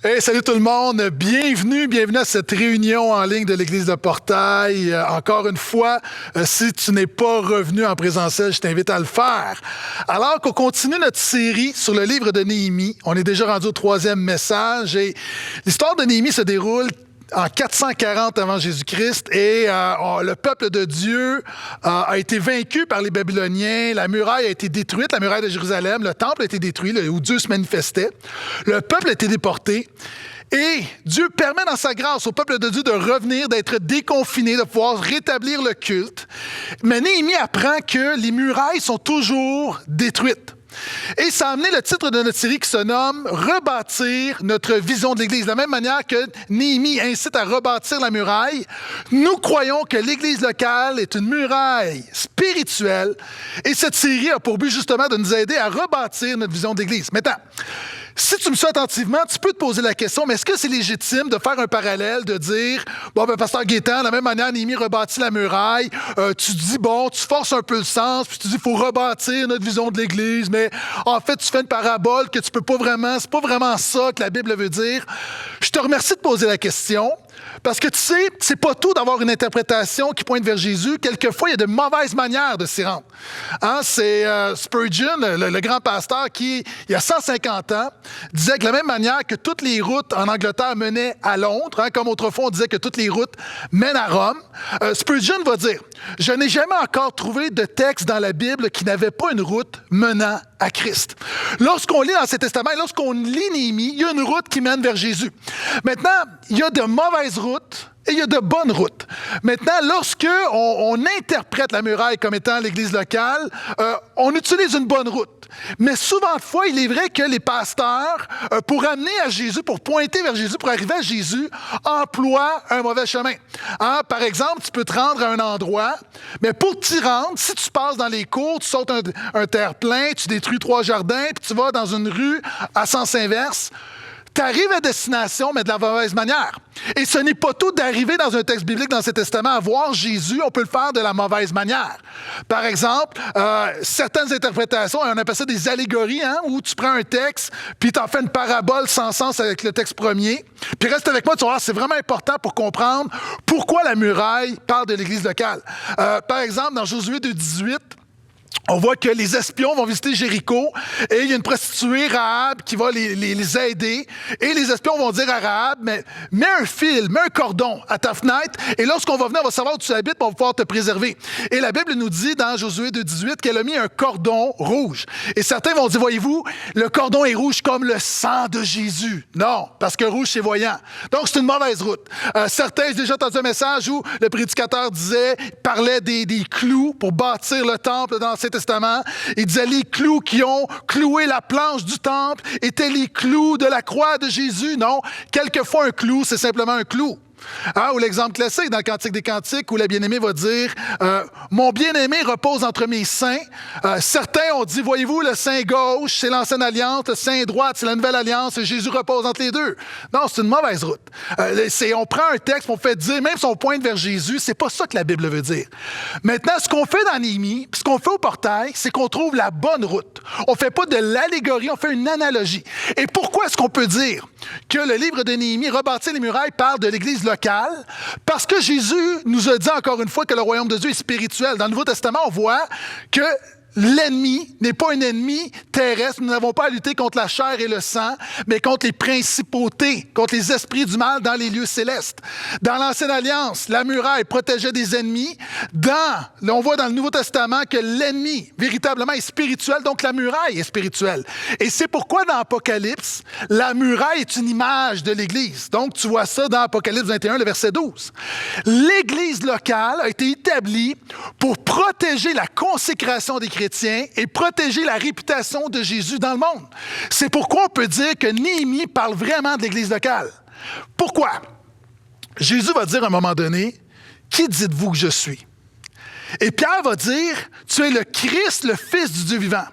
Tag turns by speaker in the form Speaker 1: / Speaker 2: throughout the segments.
Speaker 1: Hey, salut tout le monde, bienvenue à cette réunion en ligne de l'Église de Portail. Encore une fois, si tu n'es pas revenu en présentiel, je t'invite à le faire. Alors qu'on continue notre série sur le livre de Néhémie, on est déjà rendu au 3e message et l'histoire de Néhémie se déroule en 440 avant Jésus-Christ et le peuple de Dieu a été vaincu par les Babyloniens. La muraille a été détruite, la muraille de Jérusalem. Le temple a été détruit, où Dieu se manifestait. Le peuple a été déporté. Et Dieu permet dans sa grâce au peuple de Dieu de revenir, d'être déconfiné, de pouvoir rétablir le culte. Mais Néhémie apprend que les murailles sont toujours détruites. Et ça a amené le titre de notre série qui se nomme « Rebâtir notre vision de l'Église ». De la même manière que Néhémie incite à rebâtir la muraille, nous croyons que l'Église locale est une muraille spirituelle. Et cette série a pour but justement de nous aider à rebâtir notre vision de l'Église. Maintenant, si tu me suis attentivement, tu peux te poser la question, mais est-ce que c'est légitime de faire un parallèle, de dire, pasteur Gaétan, de la même manière, Néhémie rebâtit la muraille, tu dis, tu forces un peu le sens, puis tu dis, il faut rebâtir notre vision de l'Église, mais en fait, tu fais une parabole que tu peux pas vraiment, c'est pas vraiment ça que la Bible veut dire. Je te remercie de poser la question. Parce que tu sais, c'est pas tout d'avoir une interprétation qui pointe vers Jésus. Quelquefois, il y a de mauvaises manières de s'y rendre. C'est Spurgeon, le grand pasteur, qui, il y a 150 ans, disait que de la même manière que toutes les routes en Angleterre menaient à Londres, comme autrefois on disait que toutes les routes mènent à Rome, Spurgeon va dire « Je n'ai jamais encore trouvé de texte dans la Bible qui n'avait pas une route menant à Christ. » Lorsqu'on lit l'Ancien Testament, lorsqu'on lit Néhémie, il y a une route qui mène vers Jésus. Maintenant, il y a de mauvaises routes et il y a de bonnes routes. Maintenant, lorsque on interprète la muraille comme étant l'Église locale, on utilise une bonne route. Mais souvent de fois, il est vrai que les pasteurs, pour amener à Jésus, pour pointer vers Jésus, pour arriver à Jésus, emploient un mauvais chemin. Par exemple, tu peux te rendre à un endroit, mais pour t'y rendre, si tu passes dans les cours, tu sautes un terre-plein, tu détruis 3 jardins, puis tu vas dans une rue à sens inverse, tu arrives à destination, mais de la mauvaise manière. Et ce n'est pas tout d'arriver dans un texte biblique dans l'Ancien Testament à voir Jésus, on peut le faire de la mauvaise manière. Par exemple, certaines interprétations, on appelle ça des allégories, où tu prends un texte, puis tu en fais une parabole sans sens avec le texte premier. Puis reste avec moi, tu vas voir, c'est vraiment important pour comprendre pourquoi la muraille parle de l'Église locale. Par exemple, dans Josué 2,18, on voit que les espions vont visiter Jéricho et il y a une prostituée, Rahab, qui va les aider. Et les espions vont dire à Rahab, mais mets un fil, mets un cordon à ta fenêtre et lorsqu'on va venir, on va savoir où tu habites, on va pouvoir te préserver. Et la Bible nous dit dans Josué 2,18 qu'elle a mis un cordon rouge. Et certains vont dire, voyez-vous, le cordon est rouge comme le sang de Jésus. Non, parce que rouge, c'est voyant. Donc, c'est une mauvaise route. Certains, j'ai déjà entendu un message où le prédicateur parlait des clous pour bâtir le temple dans l'Ancien Testament. Il disait les clous qui ont cloué la planche du temple étaient les clous de la croix de Jésus. Non, quelquefois un clou, c'est simplement un clou. Ou l'exemple classique dans le Cantique des Cantiques où la bien-aimée va dire « Mon bien-aimé repose entre mes seins. » Certains ont dit, voyez-vous, le sein gauche, c'est l'ancienne alliance, le sein droite, c'est la nouvelle alliance, et Jésus repose entre les deux. Non, c'est une mauvaise route. On prend un texte, on fait dire, même si on pointe vers Jésus, c'est pas ça que la Bible veut dire. Maintenant, ce qu'on fait dans Néhémie, ce qu'on fait au portail, c'est qu'on trouve la bonne route. On fait pas de l'allégorie, on fait une analogie. Et pourquoi est-ce qu'on peut dire que le livre de Néhémie, Rebâtir les murailles, parle de l'Église locale? Parce que Jésus nous a dit encore une fois que le royaume de Dieu est spirituel. Dans le Nouveau Testament, on voit que l'ennemi n'est pas un ennemi terrestre. Nous n'avons pas à lutter contre la chair et le sang, mais contre les principautés, contre les esprits du mal dans les lieux célestes. Dans l'Ancienne Alliance, la muraille protégeait des ennemis. On voit dans le Nouveau Testament que l'ennemi, véritablement, est spirituel, donc la muraille est spirituelle. Et c'est pourquoi dans Apocalypse, la muraille est une image de l'Église. Donc, tu vois ça dans Apocalypse 21, le verset 12. L'Église locale a été établie pour protéger la consécration des chrétiens et protéger la réputation de Jésus dans le monde. C'est pourquoi on peut dire que Néhémie parle vraiment de l'Église locale. Pourquoi? Jésus va dire à un moment donné, « Qui dites-vous que je suis? » Et Pierre va dire, « Tu es le Christ, le Fils du Dieu vivant. »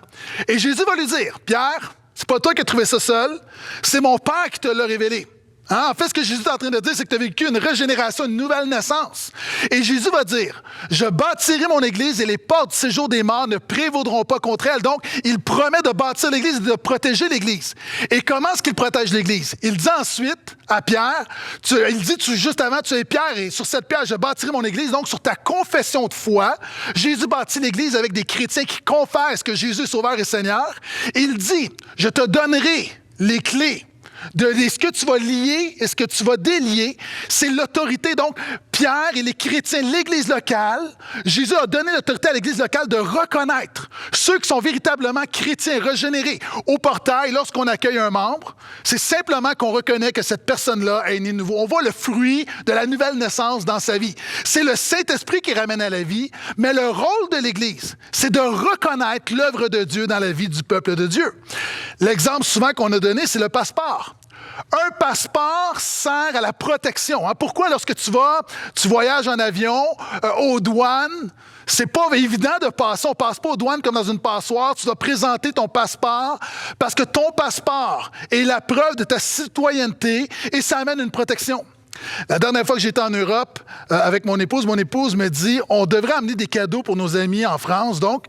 Speaker 1: Et Jésus va lui dire, « Pierre, c'est pas toi qui as trouvé ça seul, c'est mon Père qui te l'a révélé. » Hein? En fait, ce que Jésus est en train de dire, c'est que tu as vécu une régénération, une nouvelle naissance. Et Jésus va dire, « Je bâtirai mon Église et les portes du séjour des morts ne prévaudront pas contre elle. » Donc, il promet de bâtir l'Église et de protéger l'Église. Et comment est-ce qu'il protège l'Église? Il dit ensuite à Pierre, juste avant, tu es Pierre et sur cette pierre, je bâtirai mon Église. Donc, sur ta confession de foi, Jésus bâtit l'Église avec des chrétiens qui confessent que Jésus est Sauveur et Seigneur. Et il dit, « Je te donnerai les clés. » Ce que tu vas lier et ce que tu vas délier, c'est l'autorité. Donc, Pierre et les chrétiens, l'Église locale, Jésus a donné l'autorité à l'Église locale de reconnaître ceux qui sont véritablement chrétiens, régénérés. Au portail, lorsqu'on accueille un membre, c'est simplement qu'on reconnaît que cette personne-là est née de nouveau. On voit le fruit de la nouvelle naissance dans sa vie. C'est le Saint-Esprit qui ramène à la vie, mais le rôle de l'Église, c'est de reconnaître l'œuvre de Dieu dans la vie du peuple de Dieu. L'exemple souvent qu'on a donné, c'est le passeport. Un passeport sert à la protection. Hein? Pourquoi lorsque tu voyages en avion, aux douanes, c'est pas évident de passer. On passe pas aux douanes comme dans une passoire. Tu dois présenter ton passeport parce que ton passeport est la preuve de ta citoyenneté et ça amène une protection. La dernière fois que j'étais en Europe avec mon épouse me dit on devrait amener des cadeaux pour nos amis en France. Donc,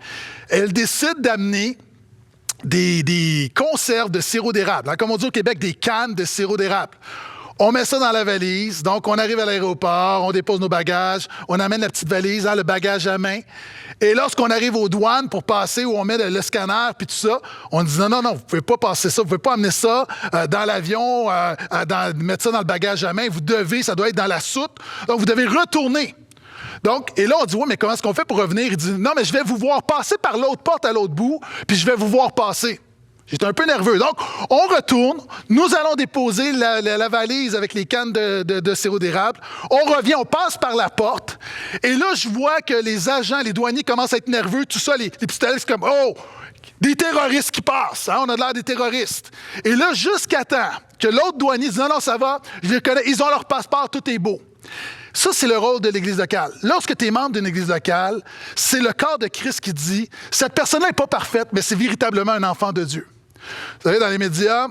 Speaker 1: elle décide d'amener des conserves de sirop d'érable. Hein, comme on dit au Québec, des cannes de sirop d'érable. On met ça dans la valise. Donc, on arrive à l'aéroport, on dépose nos bagages, on amène la petite valise, hein, le bagage à main. Et lorsqu'on arrive aux douanes pour passer, où on met le scanner puis tout ça, on dit non, vous pouvez pas passer ça, vous pouvez pas amener ça dans l'avion, mettre ça dans le bagage à main. Vous devez, ça doit être dans la soute. Donc, vous devez retourner. Donc, et là, on dit, oui, mais comment est-ce qu'on fait pour revenir? Il dit, non, mais je vais vous voir passer par l'autre porte à l'autre bout, puis je vais vous voir passer. J'étais un peu nerveux. Donc, on retourne, nous allons déposer la valise avec les cannes de sirop d'érable. On revient, on passe par la porte, et là, je vois que les agents, les douaniers commencent à être nerveux, tout ça, les pistolets, c'est comme, oh, des terroristes qui passent, hein? On a l'air des terroristes. Et là, jusqu'à temps que l'autre douanier dit, non, ça va, je les connais, ils ont leur passeport, tout est beau. Ça, c'est le rôle de l'Église locale. Lorsque tu es membre d'une Église locale, c'est le corps de Christ qui dit, cette personne-là n'est pas parfaite, mais c'est véritablement un enfant de Dieu. Vous savez, dans les médias,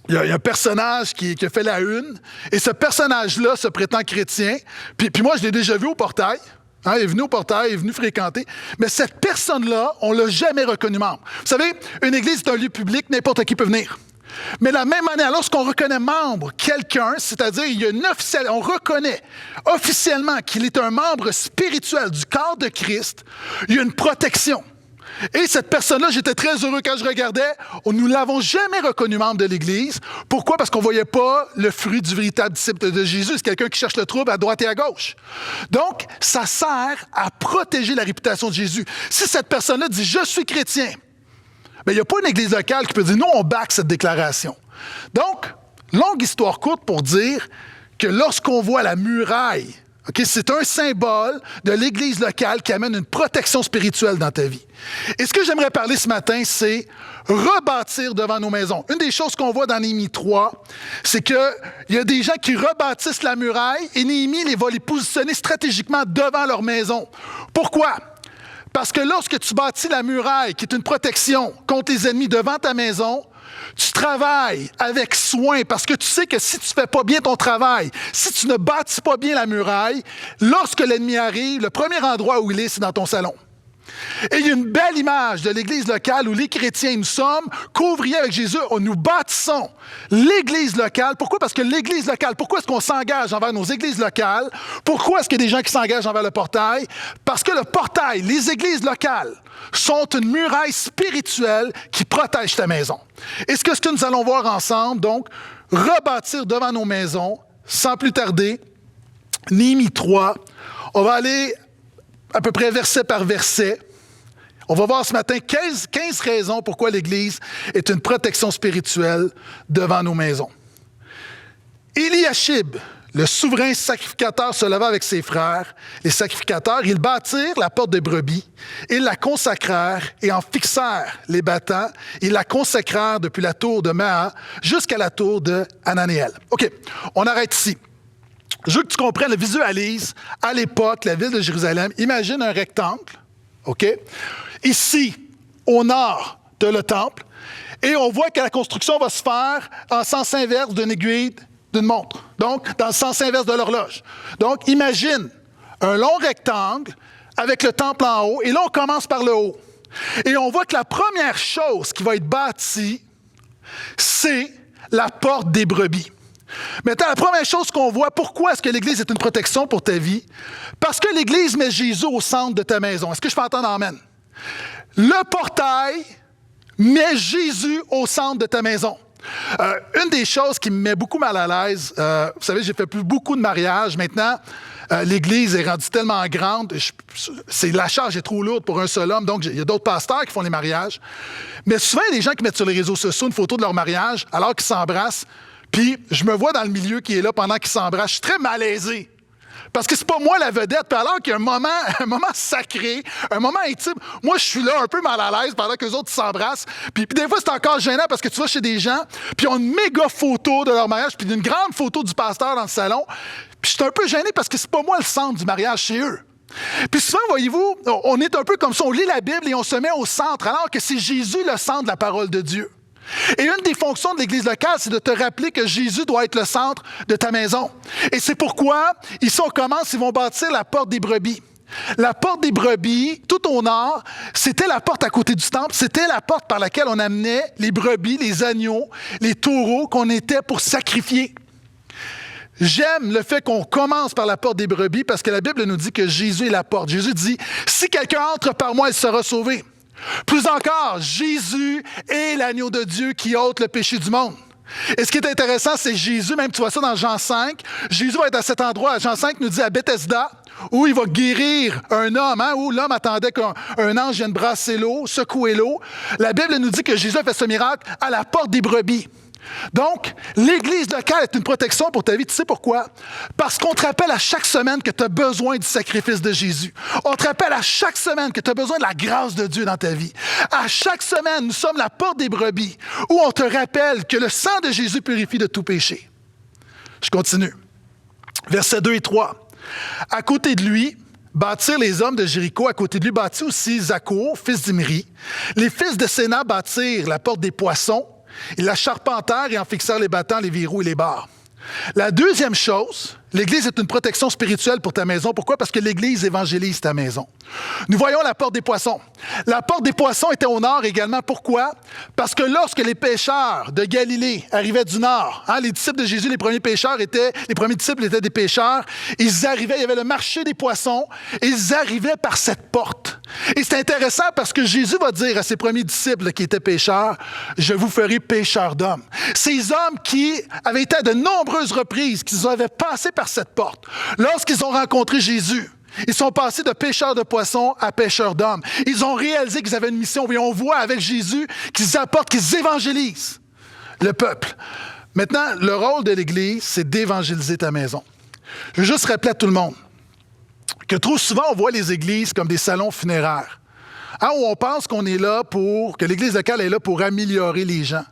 Speaker 1: il y a un personnage qui a fait la une, et ce personnage-là se prétend chrétien. Puis moi, je l'ai déjà vu au portail. Hein, il est venu au portail, il est venu fréquenter. Mais cette personne-là, on ne l'a jamais reconnu membre. Vous savez, une église est un lieu public, n'importe qui peut venir. Mais de la même manière, lorsqu'on reconnaît membre quelqu'un, c'est-à-dire on reconnaît officiellement qu'il est un membre spirituel du corps de Christ, il y a une protection. Et cette personne-là, j'étais très heureux quand je regardais, nous ne l'avons jamais reconnu membre de l'Église. Pourquoi? Parce qu'on ne voyait pas le fruit du véritable disciple de Jésus. C'est quelqu'un qui cherche le trouble à droite et à gauche. Donc, ça sert à protéger la réputation de Jésus. Si cette personne-là dit « Je suis chrétien », bien, il n'y a pas une église locale qui peut dire « Non, on back cette déclaration ». Donc, longue histoire courte pour dire que lorsqu'on voit la muraille, okay, c'est un symbole de l'église locale qui amène une protection spirituelle dans ta vie. Et ce que j'aimerais parler ce matin, c'est rebâtir devant nos maisons. Une des choses qu'on voit dans Néhémie 3, c'est qu'il y a des gens qui rebâtissent la muraille et Néhémie va les positionner stratégiquement devant leur maison. Pourquoi? Parce que lorsque tu bâtis la muraille, qui est une protection contre les ennemis devant ta maison, tu travailles avec soin parce que tu sais que si tu ne fais pas bien ton travail, si tu ne bâtis pas bien la muraille, lorsque l'ennemi arrive, le premier endroit où il est, c'est dans ton salon. Et il y a une belle image de l'Église locale où les chrétiens, nous sommes qu'ouvriers avec Jésus, nous bâtissons l'Église locale. Pourquoi? Parce que l'Église locale, pourquoi est-ce qu'on s'engage envers nos églises locales? Pourquoi est-ce qu'il y a des gens qui s'engagent envers le portail? Parce que le portail, les églises locales, sont une muraille spirituelle qui protège ta maison. Et ce que nous allons voir ensemble, donc, rebâtir devant nos maisons, sans plus tarder, Néhémie 3, on va aller à peu près verset par verset. On va voir ce matin 15 raisons pourquoi l'Église est une protection spirituelle devant nos maisons. Éliachib, le souverain sacrificateur, se leva avec ses frères, les sacrificateurs. Ils bâtirent la porte des brebis. Ils la consacrèrent et en fixèrent les battants. Ils la consacrèrent depuis la tour de Maha jusqu'à la tour de Hananéel. OK, on arrête ici. Je veux que tu comprennes, visualise, à l'époque, la ville de Jérusalem, imagine un rectangle, OK? Ici, au nord de le temple, et on voit que la construction va se faire en sens inverse d'une aiguille d'une montre. Donc, dans le sens inverse de l'horloge. Donc, imagine un long rectangle avec le temple en haut, et là, on commence par le haut. Et on voit que la première chose qui va être bâtie, c'est la porte des brebis. Maintenant, la première chose qu'on voit, pourquoi est-ce que l'Église est une protection pour ta vie? Parce que l'Église met Jésus au centre de ta maison. Est-ce que je peux entendre amen? Le portail met Jésus au centre de ta maison. Une des choses qui me met beaucoup mal à l'aise, vous savez, j'ai fait beaucoup de mariages. Maintenant, l'Église est rendue tellement grande, la charge est trop lourde pour un seul homme, donc il y a d'autres pasteurs qui font les mariages. Mais souvent, il y a des gens qui mettent sur les réseaux sociaux une photo de leur mariage alors qu'ils s'embrassent, puis je me vois dans le milieu qui est là pendant qu'ils s'embrassent. Je suis très malaisé. Parce que c'est pas moi la vedette, puis alors qu'il y a un moment sacré, un moment intime, moi je suis là un peu mal à l'aise pendant que les autres s'embrassent. Puis des fois c'est encore gênant parce que tu vas chez des gens, puis ils ont une méga photo de leur mariage, puis une grande photo du pasteur dans le salon. Puis je suis un peu gêné parce que c'est pas moi le centre du mariage, c'est eux. Puis souvent, voyez-vous, on est un peu comme ça, on lit la Bible et on se met au centre, alors que c'est Jésus le centre de la parole de Dieu. Et une des fonctions de l'Église locale, c'est de te rappeler que Jésus doit être le centre de ta maison. Et c'est pourquoi, ici, on commence, ils vont bâtir la porte des brebis. La porte des brebis, tout au nord, c'était la porte à côté du temple, c'était la porte par laquelle on amenait les brebis, les agneaux, les taureaux qu'on était pour sacrifier. J'aime le fait qu'on commence par la porte des brebis parce que la Bible nous dit que Jésus est la porte. Jésus dit, si quelqu'un entre par moi, il sera sauvé. Plus encore, Jésus est l'agneau de Dieu qui ôte le péché du monde. Et ce qui est intéressant, c'est Jésus, même tu vois ça dans Jean 5, Jésus va être à cet endroit. Jean 5 nous dit à Bethesda, où il va guérir un homme, où l'homme attendait qu'un ange vienne brasser l'eau, secouer l'eau. La Bible nous dit que Jésus a fait ce miracle à la porte des brebis. Donc, l'Église locale est une protection pour ta vie. Tu sais pourquoi? Parce qu'on te rappelle à chaque semaine que tu as besoin du sacrifice de Jésus. On te rappelle à chaque semaine que tu as besoin de la grâce de Dieu dans ta vie. À chaque semaine, nous sommes la porte des brebis où on te rappelle que le sang de Jésus purifie de tout péché. Je continue. Versets 2 et 3. À côté de lui, bâtirent les hommes de Jéricho. À côté de lui, bâtit aussi Zachour, fils d'Imri. Les fils de Séna bâtirent la porte des poissons. Ils la charpentèrent et en fixèrent les battants, les verrous et les barres. La deuxième chose, l'Église est une protection spirituelle pour ta maison. Pourquoi? Parce que l'Église évangélise ta maison. Nous voyons la porte des poissons. La porte des poissons était au nord également. Pourquoi? Parce que lorsque les pêcheurs de Galilée arrivaient du nord, les disciples de Jésus, les premiers disciples étaient des pêcheurs, ils arrivaient, il y avait le marché des poissons, et ils arrivaient par cette porte. Et c'est intéressant parce que Jésus va dire à ses premiers disciples qui étaient pêcheurs, « Je vous ferai pêcheurs d'hommes ». Ces hommes qui avaient été à de nombreuses reprises, qu'ils avaient passé par cette porte, lorsqu'ils ont rencontré Jésus, ils sont passés de pêcheurs de poissons à pêcheurs d'hommes. Ils ont réalisé qu'ils avaient une mission. Et on voit avec Jésus qu'ils apportent, qu'ils évangélisent le peuple. Maintenant, le rôle de l'Église, c'est d'évangéliser ta maison. Je veux juste rappeler à tout le monde que trop souvent, on voit les églises comme des salons funéraires. Où on pense que l'Église locale est là pour améliorer les gens.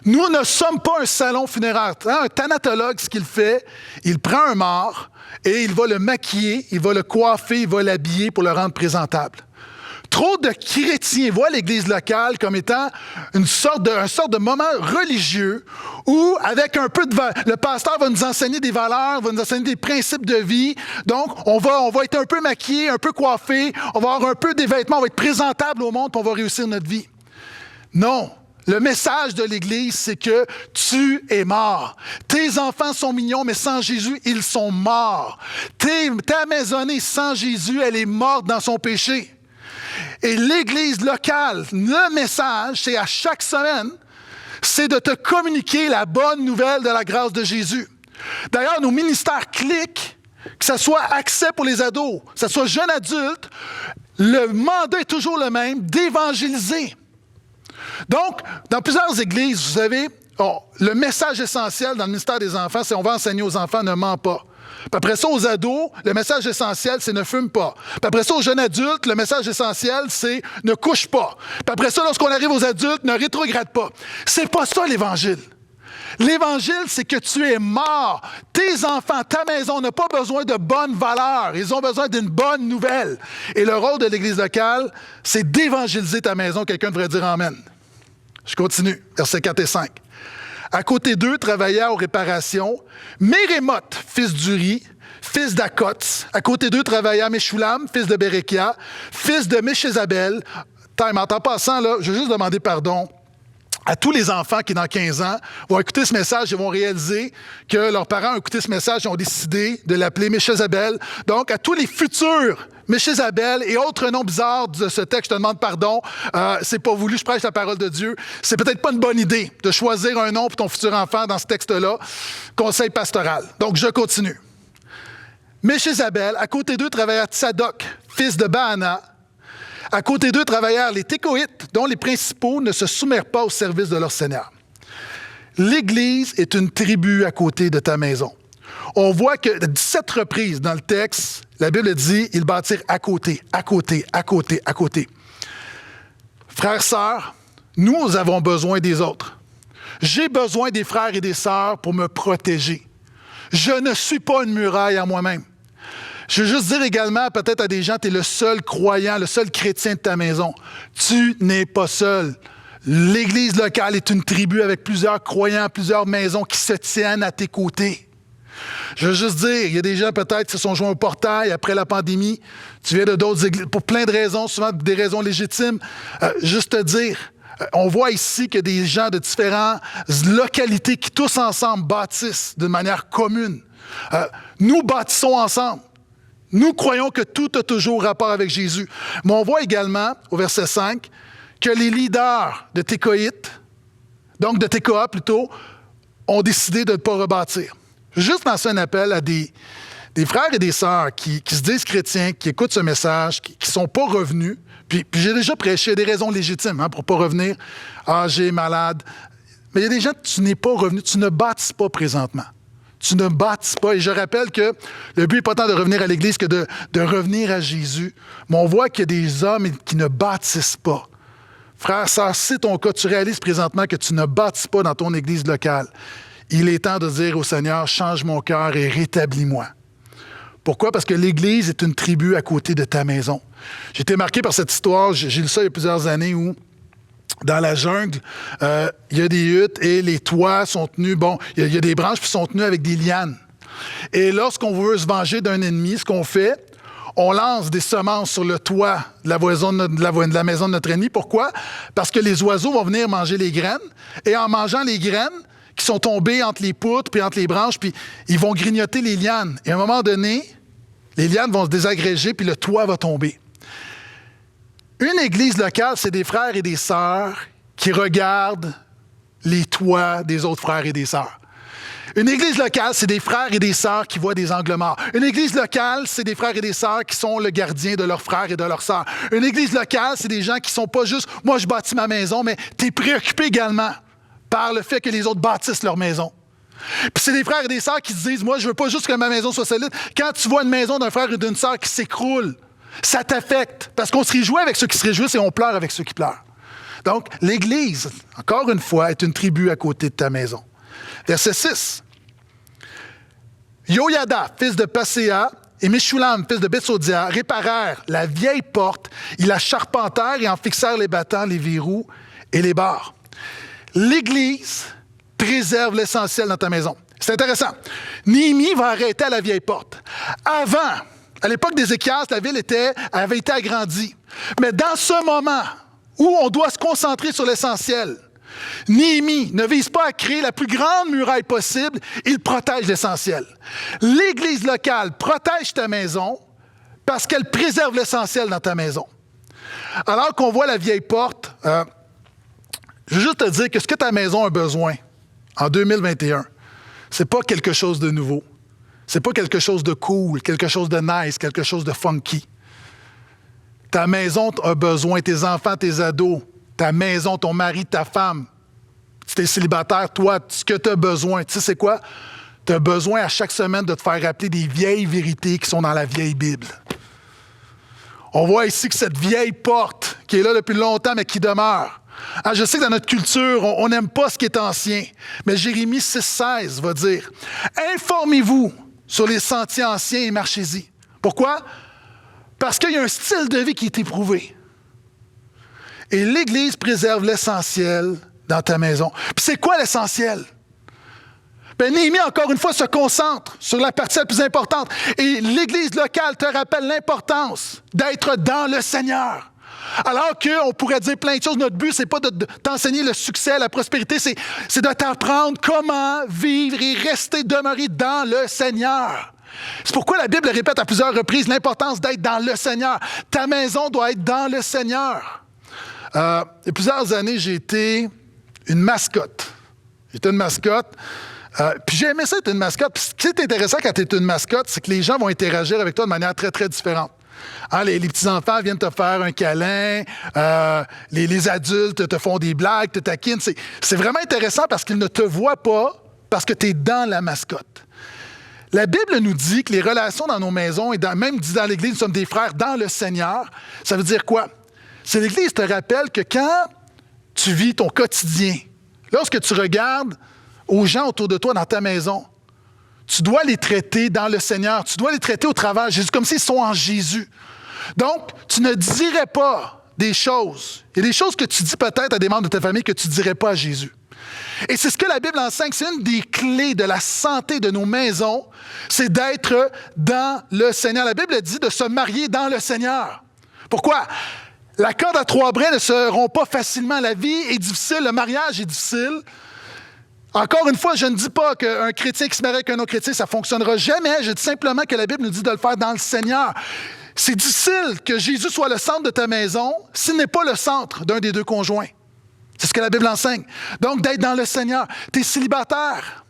Speaker 1: Nous ne sommes pas un salon funéraire. Un thanatologue, ce qu'il fait, il prend un mort et il va le maquiller, il va le coiffer, il va l'habiller pour le rendre présentable. Trop de chrétiens voient l'Église locale comme étant une sorte de moment religieux où, avec un peu le pasteur va nous enseigner des valeurs, va nous enseigner des principes de vie. Donc, on va être un peu maquillé, un peu coiffé, on va avoir un peu des vêtements, on va être présentable au monde, puis on va réussir notre vie. Non. Le message de l'Église, c'est que tu es mort. Tes enfants sont mignons, mais sans Jésus, ils sont morts. Ta maisonnée sans Jésus, elle est morte dans son péché. Et l'Église locale, le message, c'est à chaque semaine, c'est de te communiquer la bonne nouvelle de la grâce de Jésus. D'ailleurs, nos ministères cliquent, que ce soit accès pour les ados, que ce soit jeunes adultes, le mandat est toujours le même, d'évangéliser. Donc, dans plusieurs églises, vous savez, le message essentiel dans le ministère des enfants, c'est on va enseigner aux enfants, ne ment pas. Puis après ça, aux ados, le message essentiel, c'est ne fume pas. Puis après ça, aux jeunes adultes, le message essentiel, c'est ne couche pas. Puis après ça, lorsqu'on arrive aux adultes, ne rétrograde pas. C'est pas ça l'Évangile. L'Évangile, c'est que tu es mort. Tes enfants, ta maison n'a pas besoin de bonnes valeurs. Ils ont besoin d'une bonne nouvelle. Et le rôle de l'Église locale, c'est d'évangéliser ta maison. Quelqu'un devrait dire Amen. Je continue, versets 4 et 5. À côté d'eux travaillait aux réparations Mérémoth, fils d'Uri, fils d'Akots. À côté d'eux travaillait Meshulam, fils de Bérékia, fils de Méchézabel. En passant, là, je vais juste demander pardon à tous les enfants qui, dans 15 ans, vont écouter ce message et vont réaliser que leurs parents ont écouté ce message et ont décidé de l'appeler Méchézabel. Donc, à tous les futurs Méchézabel et autres noms bizarres de ce texte, je te demande pardon. C'est pas voulu, je prêche la parole de Dieu. C'est peut-être pas une bonne idée de choisir un nom pour ton futur enfant dans ce texte-là. Conseil pastoral. Donc, je continue. Méchézabel, à côté d'eux travaillait Tsadok, fils de Baana. À côté d'eux travaillèrent les Técoïtes, dont les principaux ne se soumirent pas au service de leur Seigneur. L'Église est une tribu à côté de ta maison. On voit que 17 reprises dans le texte, la Bible dit, ils bâtirent à côté, à côté, à côté, à côté. Frères, sœurs, nous avons besoin des autres. J'ai besoin des frères et des sœurs pour me protéger. Je ne suis pas une muraille à moi-même. Je veux juste dire également, peut-être à des gens, tu es le seul croyant, le seul chrétien de ta maison. Tu n'es pas seul. L'Église locale est une tribu avec plusieurs croyants, plusieurs maisons qui se tiennent à tes côtés. Je veux juste dire, il y a des gens peut-être qui se sont joints au portail après la pandémie. Tu viens de d'autres églises, pour plein de raisons, souvent des raisons légitimes. Juste te dire, on voit ici que des gens de différentes localités qui tous ensemble bâtissent d'une manière commune. Nous bâtissons ensemble. Nous croyons que tout a toujours rapport avec Jésus. Mais on voit également, au verset 5, que les leaders de Técoïte, donc de Técoa plutôt, ont décidé de ne pas rebâtir. Juste lancer un appel à des frères et des sœurs qui se disent chrétiens, qui écoutent ce message, qui ne sont pas revenus. Puis j'ai déjà prêché, il y a des raisons légitimes pour ne pas revenir, âgé, malade. Mais il y a des gens, tu n'es pas revenu, tu ne bâtis pas présentement. Tu ne bâtis pas. Et je rappelle que le but n'est pas tant de revenir à l'Église que de revenir à Jésus. Mais on voit qu'il y a des hommes qui ne bâtissent pas. Frère, sœur, si c'est ton cas, tu réalises présentement que tu ne bâtis pas dans ton Église locale. Il est temps de dire au Seigneur, change mon cœur et rétablis-moi. Pourquoi? Parce que l'Église est une tribu à côté de ta maison. J'ai été marqué par cette histoire, j'ai lu ça il y a plusieurs années où dans la jungle, il y a des huttes et les toits sont tenus, il y a des branches qui sont tenues avec des lianes. Et lorsqu'on veut se venger d'un ennemi, ce qu'on fait, on lance des semences sur le toit de la maison de notre ennemi. Pourquoi? Parce que les oiseaux vont venir manger les graines. Et en mangeant les graines qui sont tombées entre les poutres puis entre les branches, puis ils vont grignoter les lianes. Et à un moment donné, les lianes vont se désagréger puis le toit va tomber. Une église locale, c'est des frères et des sœurs qui regardent les toits des autres frères et des sœurs. Une église locale, c'est des frères et des sœurs qui voient des angles morts. Une église locale, c'est des frères et des sœurs qui sont le gardien de leurs frères et de leurs sœurs. Une église locale, c'est des gens qui sont pas juste « moi, je bâtis ma maison », mais tu es préoccupé également par le fait que les autres bâtissent leur maison. Puis c'est des frères et des sœurs qui se disent « moi, je veux pas juste que ma maison soit solide ». Quand tu vois une maison d'un frère et d'une sœur qui s'écroule, ça t'affecte, parce qu'on se réjouit avec ceux qui se réjouissent et on pleure avec ceux qui pleurent. Donc, l'Église, encore une fois, est une tribu à côté de ta maison. Verset 6. Yoyada, fils de Passéa, et Meshulam, fils de Betsodia, réparèrent la vieille porte, ils la charpentèrent et en fixèrent les battants, les verrous et les barres. L'Église préserve l'essentiel dans ta maison. C'est intéressant. Néhémie va arrêter à la vieille porte. Avant, à l'époque d'Ézéchias, la ville avait été agrandie. Mais dans ce moment où on doit se concentrer sur l'essentiel, Néhémie ne vise pas à créer la plus grande muraille possible, il protège l'essentiel. L'Église locale protège ta maison parce qu'elle préserve l'essentiel dans ta maison. Alors qu'on voit la vieille porte, je veux juste te dire que ce que ta maison a besoin en 2021, c'est pas quelque chose de nouveau. C'est pas quelque chose de cool, quelque chose de nice, quelque chose de funky. Ta maison a besoin, tes enfants, tes ados, ta maison, ton mari, ta femme. Si tu es célibataire, toi, ce que tu as besoin, tu sais c'est quoi? Tu as besoin à chaque semaine de te faire rappeler des vieilles vérités qui sont dans la vieille Bible. On voit ici que cette vieille porte, qui est là depuis longtemps, mais qui demeure. Je sais que dans notre culture, on n'aime pas ce qui est ancien, mais Jérémie 6,16 va dire « Informez-vous sur les sentiers anciens et marchez-y. » Pourquoi? Parce qu'il y a un style de vie qui est éprouvé. Et l'Église préserve l'essentiel dans ta maison. Puis c'est quoi l'essentiel? Ben, Néhémie, encore une fois, se concentre sur la partie la plus importante. Et l'Église locale te rappelle l'importance d'être dans le Seigneur. Alors qu'on pourrait dire plein de choses. Notre but, ce n'est pas de t'enseigner le succès, la prospérité, c'est de t'apprendre comment vivre et rester demeuré dans le Seigneur. C'est pourquoi la Bible répète à plusieurs reprises l'importance d'être dans le Seigneur. Ta maison doit être dans le Seigneur. Il y a plusieurs années, j'ai été une mascotte. J'étais une mascotte. Puis j'ai aimé ça être une mascotte. Puis ce qui est intéressant quand tu es une mascotte, c'est que les gens vont interagir avec toi de manière très, très différente. Hein, les petits-enfants viennent te faire un câlin, les adultes te font des blagues, te taquinent. C'est vraiment intéressant parce qu'ils ne te voient pas parce que tu es dans la mascotte. La Bible nous dit que les relations dans nos maisons, et même dit dans l'Église, nous sommes des frères dans le Seigneur. Ça veut dire quoi? C'est l'Église te rappelle que quand tu vis ton quotidien, lorsque tu regardes aux gens autour de toi dans ta maison, tu dois les traiter dans le Seigneur. Tu dois les traiter au travers de Jésus, comme s'ils sont en Jésus. Donc, tu ne dirais pas des choses. Il y a des choses que tu dis peut-être à des membres de ta famille que tu ne dirais pas à Jésus. Et c'est ce que la Bible enseigne. C'est une des clés de la santé de nos maisons, c'est d'être dans le Seigneur. La Bible dit de se marier dans le Seigneur. Pourquoi? La corde à trois brins ne se rompt pas facilement. La vie est difficile, le mariage est difficile. Encore une fois, je ne dis pas qu'un chrétien qui se marie avec un autre chrétien, ça ne fonctionnera jamais. Je dis simplement que la Bible nous dit de le faire dans le Seigneur. C'est difficile que Jésus soit le centre de ta maison s'il n'est pas le centre d'un des deux conjoints. C'est ce que la Bible enseigne. Donc, d'être dans le Seigneur. Tu es célibataire.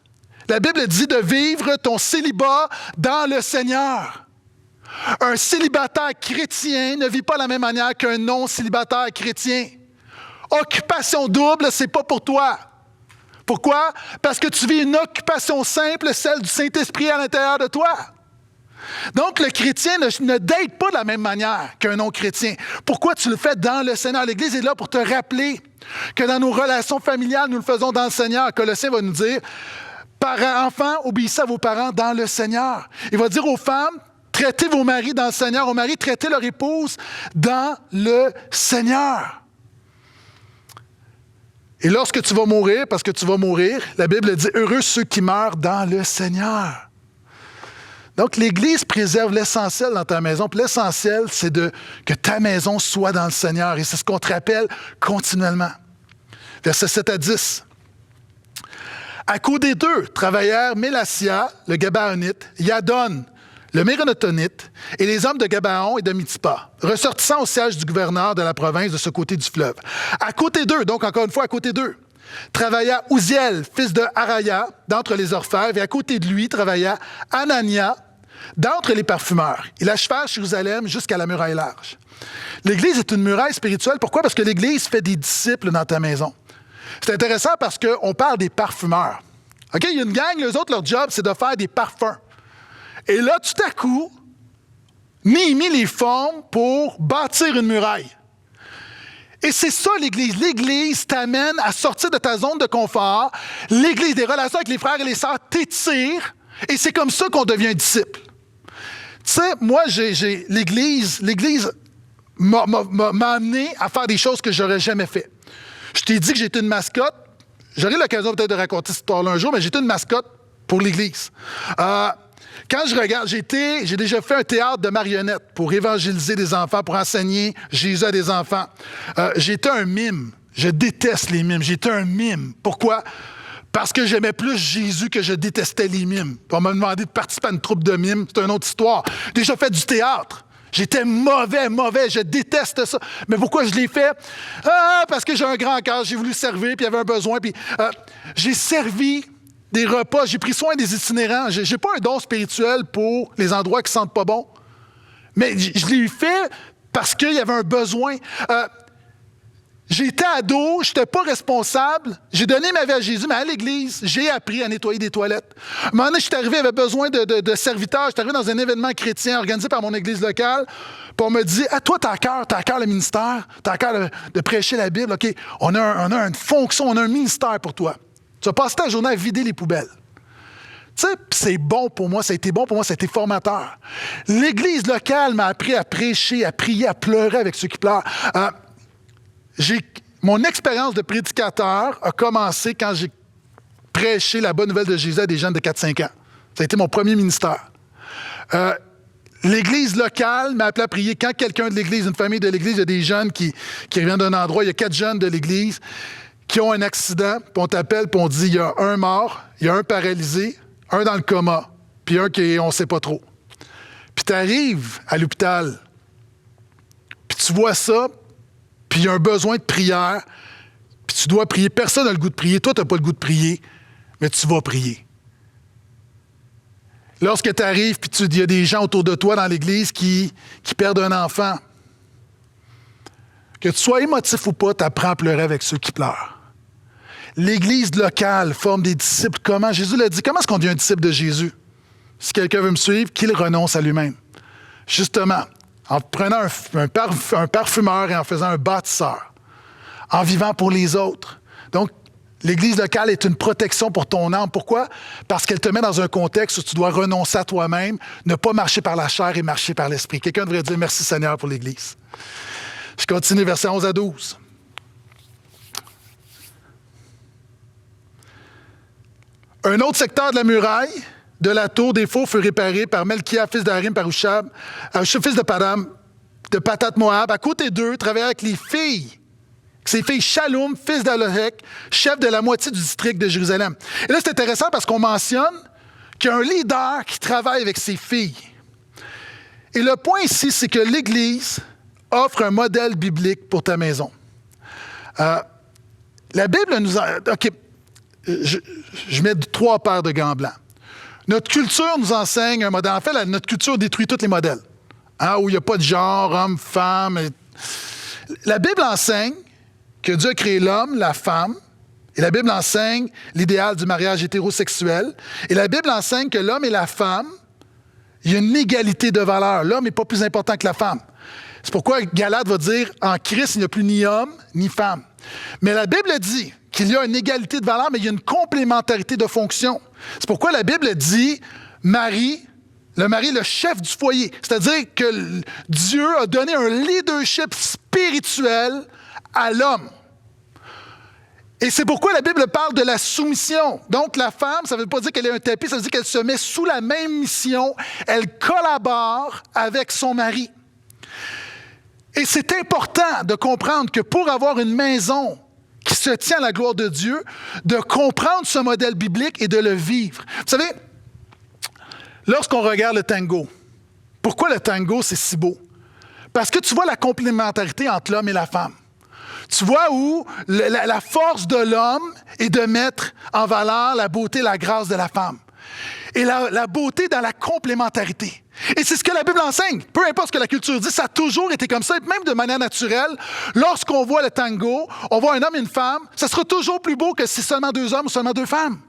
Speaker 1: La Bible dit de vivre ton célibat dans le Seigneur. Un célibataire chrétien ne vit pas de la même manière qu'un non-célibataire chrétien. Occupation double, c'est pas pour toi. Pourquoi? Parce que tu vis une occupation simple, celle du Saint-Esprit à l'intérieur de toi. Donc, le chrétien ne date pas de la même manière qu'un non-chrétien. Pourquoi tu le fais dans le Seigneur? L'Église est là pour te rappeler que dans nos relations familiales, nous le faisons dans le Seigneur. Colossiens va nous dire, parents, enfants, obéissez à vos parents dans le Seigneur. Il va dire aux femmes, traitez vos maris dans le Seigneur. Aux maris, traitez leur épouse dans le Seigneur. Et lorsque tu vas mourir, parce que tu vas mourir, la Bible dit « Heureux ceux qui meurent dans le Seigneur ». Donc, l'Église préserve l'essentiel dans ta maison. Puis l'essentiel, c'est que ta maison soit dans le Seigneur. Et c'est ce qu'on te rappelle continuellement. Versets 7 à 10. À côté d'eux travaillèrent Mélassia, le Gabaonite, Yadon, le Méronotonite, et les hommes de Gabaon et de Mitzpah, ressortissant au siège du gouverneur de la province de ce côté du fleuve. À côté d'eux, donc encore une fois à côté d'eux, travailla Ouziel, fils de Haraya, d'entre les orfèvres, et à côté de lui travailla Anania, d'entre les parfumeurs. Il acheva Jérusalem jusqu'à la muraille large. L'Église est une muraille spirituelle. Pourquoi? Parce que l'Église fait des disciples dans ta maison. C'est intéressant parce qu'on parle des parfumeurs. OK? Il y a une gang, eux autres, leur job, c'est de faire des parfums. Et là, tout à coup, Néhémie les forme pour bâtir une muraille. Et c'est ça l'Église. L'Église t'amène à sortir de ta zone de confort. L'Église, des relations avec les frères et les sœurs, t'étire. Et c'est comme ça qu'on devient disciple. Tu sais, moi, l'Église m'a amené à faire des choses que je n'aurais jamais fait. Je t'ai dit que j'étais une mascotte. J'aurai l'occasion peut-être de raconter cette histoire-là un jour, mais j'étais une mascotte pour l'Église. Quand je regarde, j'ai déjà fait un théâtre de marionnettes pour évangéliser des enfants, pour enseigner Jésus à des enfants. J'étais un mime. Je déteste les mimes. J'étais un mime. Pourquoi? Parce que j'aimais plus Jésus que je détestais les mimes. On m'a demandé de participer à une troupe de mimes. C'est une autre histoire. J'ai déjà fait du théâtre. J'étais mauvais. Je déteste ça. Mais pourquoi je l'ai fait? Parce que j'ai un grand cœur. J'ai voulu servir, puis il y avait un besoin. Puis j'ai servi des repas. J'ai pris soin des itinérants. J'ai pas un don spirituel pour les endroits qui sentent pas bon. Mais je l'ai fait parce qu'il y avait un besoin. J'étais ado, je n'étais pas responsable. J'ai donné ma vie à Jésus, mais à l'Église, j'ai appris à nettoyer des toilettes. À un moment donné, je suis arrivé, j'avais besoin de serviteurs. Je suis arrivé dans un événement chrétien organisé par mon Église locale. Puis on me dit, toi, t'as à cœur le ministère, t'as à cœur de prêcher la Bible. OK, on a une fonction, on a un ministère pour toi. Tu vas passer ta journée à vider les poubelles. Tu sais, c'est bon pour moi, ça a été bon pour moi, ça a été formateur. L'Église locale m'a appris à prêcher, à prier, à pleurer avec ceux qui pleurent. Mon expérience de prédicateur a commencé quand j'ai prêcher la bonne nouvelle de Jésus à des jeunes de 4-5 ans. Ça a été mon premier ministère. L'église locale m'a appelé à prier. Quand quelqu'un de l'église, une famille de l'église, il y a des jeunes qui reviennent d'un endroit, il y a 4 jeunes de l'église qui ont un accident, puis on t'appelle, puis on dit, il y a un mort, il y a un paralysé, un dans le coma, puis un qui on ne sait pas trop. Puis tu arrives à l'hôpital, puis tu vois ça, puis il y a un besoin de prière, puis tu dois prier. Personne n'a le goût de prier. Toi, tu n'as pas le goût de prier, mais tu vas prier. Lorsque tu arrives, puis il y a des gens autour de toi dans l'église qui perdent un enfant, que tu sois émotif ou pas, tu apprends à pleurer avec ceux qui pleurent. L'église locale forme des disciples. Comment? Jésus l'a dit. Comment est-ce qu'on devient un disciple de Jésus? Si quelqu'un veut me suivre, qu'il renonce à lui-même. Justement, en prenant un parfumeur et en faisant un bâtisseur, en vivant pour les autres. Donc, l'église locale est une protection pour ton âme. Pourquoi? Parce qu'elle te met dans un contexte où tu dois renoncer à toi-même, ne pas marcher par la chair et marcher par l'esprit. Quelqu'un devrait dire merci Seigneur pour l'église. Je continue, versets 11 à 12. Un autre secteur de la muraille de la tour des faux fut réparé par Melchia, fils d'Harim, par Ushab, fils de Padam, de Patat Moab. À côté d'eux, travaillait avec les filles. Ses filles Shalom, fils d'Alohek, chef de la moitié du district de Jérusalem. Et là, c'est intéressant parce qu'on mentionne qu'il y a un leader qui travaille avec ses filles. Et le point ici, c'est que l'Église offre un modèle biblique pour ta maison. La Bible nous a... OK, je mets 3 paires de gants blancs. Notre culture nous enseigne un modèle. En fait, notre culture détruit tous les modèles. Où il n'y a pas de genre, homme, femme. La Bible enseigne que Dieu a créé l'homme, la femme, et la Bible enseigne l'idéal du mariage hétérosexuel. Et la Bible enseigne que l'homme et la femme, il y a une égalité de valeur. L'homme n'est pas plus important que la femme. C'est pourquoi Galate va dire, en Christ, il n'y a plus ni homme, ni femme. Mais la Bible dit qu'il y a une égalité de valeur, mais il y a une complémentarité de fonction. C'est pourquoi la Bible dit, le mari est le chef du foyer. C'est-à-dire que Dieu a donné un leadership spirituel à l'homme. Et c'est pourquoi la Bible parle de la soumission. Donc, la femme, ça ne veut pas dire qu'elle est un tapis, ça veut dire qu'elle se met sous la même mission. Elle collabore avec son mari. Et c'est important de comprendre que pour avoir une maison qui se tient à la gloire de Dieu, de comprendre ce modèle biblique et de le vivre. Vous savez, lorsqu'on regarde le tango, pourquoi le tango, c'est si beau? Parce que tu vois la complémentarité entre l'homme et la femme. Tu vois où la force de l'homme est de mettre en valeur la beauté et la grâce de la femme. Et la beauté dans la complémentarité. Et c'est ce que la Bible enseigne. Peu importe ce que la culture dit, ça a toujours été comme ça. Et même de manière naturelle, lorsqu'on voit le tango, on voit un homme et une femme, ça sera toujours plus beau que si seulement 2 hommes ou seulement 2 femmes.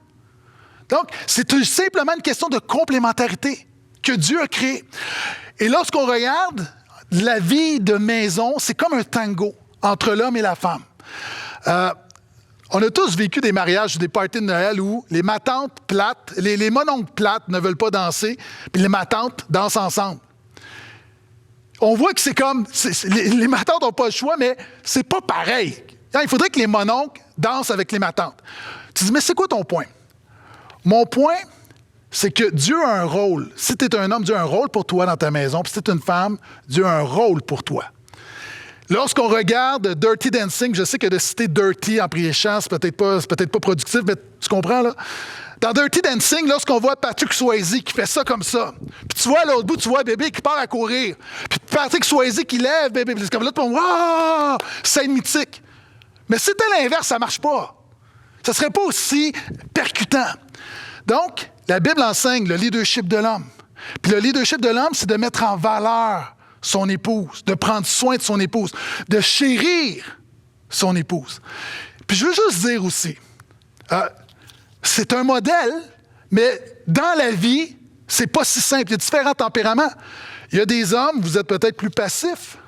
Speaker 1: Donc, c'est simplement une question de complémentarité que Dieu a créée. Et lorsqu'on regarde la vie de maison, c'est comme un tango entre l'homme et la femme. On a tous vécu des mariages ou des parties de Noël où les matantes plates, les mononcles plates ne veulent pas danser, puis les matantes dansent ensemble. On voit que c'est comme... les matantes n'ont pas le choix, mais c'est pas pareil. Il faudrait que les mononcles dansent avec les matantes. Tu dis, mais c'est quoi ton point? Mon point, c'est que Dieu a un rôle. Si tu es un homme, Dieu a un rôle pour toi dans ta maison. Puis si tu es une femme, Dieu a un rôle pour toi. Lorsqu'on regarde Dirty Dancing, je sais que de citer Dirty en prêchant, c'est peut-être pas productif, mais tu comprends, là? Dans Dirty Dancing, lorsqu'on voit Patrick Swayze qui fait ça comme ça, puis tu vois à l'autre bout, tu vois bébé qui part à courir, puis Patrick Swayze qui lève bébé, c'est comme là, tu vois, waouh, scène mythique. Mais si c'était l'inverse, ça ne marche pas. Ça ne serait pas aussi percutant. Donc, la Bible enseigne le leadership de l'homme. Puis le leadership de l'homme, c'est de mettre en valeur son épouse, de prendre soin de son épouse, de chérir son épouse. Puis je veux juste dire aussi, c'est un modèle, mais dans la vie, c'est pas si simple. Il y a différents tempéraments. Il y a des hommes, vous êtes peut-être plus passifs,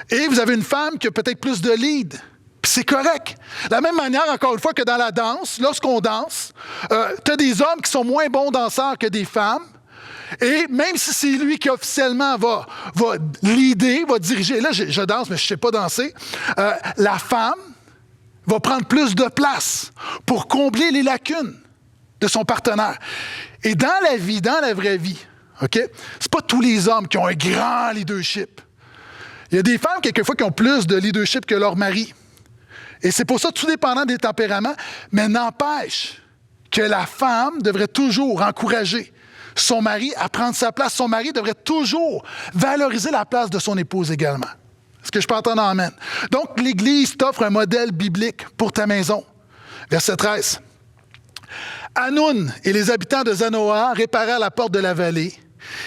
Speaker 1: et vous avez une femme qui a peut-être plus de lead. Puis c'est correct. De la même manière, encore une fois, que dans la danse, lorsqu'on danse, tu as des hommes qui sont moins bons danseurs que des femmes. Et même si c'est lui qui officiellement va leader, va diriger, là je danse mais je ne sais pas danser, la femme va prendre plus de place pour combler les lacunes de son partenaire. Et dans la vie, dans la vraie vie, OK, c'est pas tous les hommes qui ont un grand leadership. Il y a des femmes, quelquefois, qui ont plus de leadership que leur mari. Et c'est pour ça, tout dépendant des tempéraments, mais n'empêche que la femme devrait toujours encourager son mari à prendre sa place. Son mari devrait toujours valoriser la place de son épouse également. Est-ce que je peux entendre amen? Donc, l'Église t'offre un modèle biblique pour ta maison. Verset 13. Hanoun et les habitants de Zanoah réparèrent la porte de la vallée.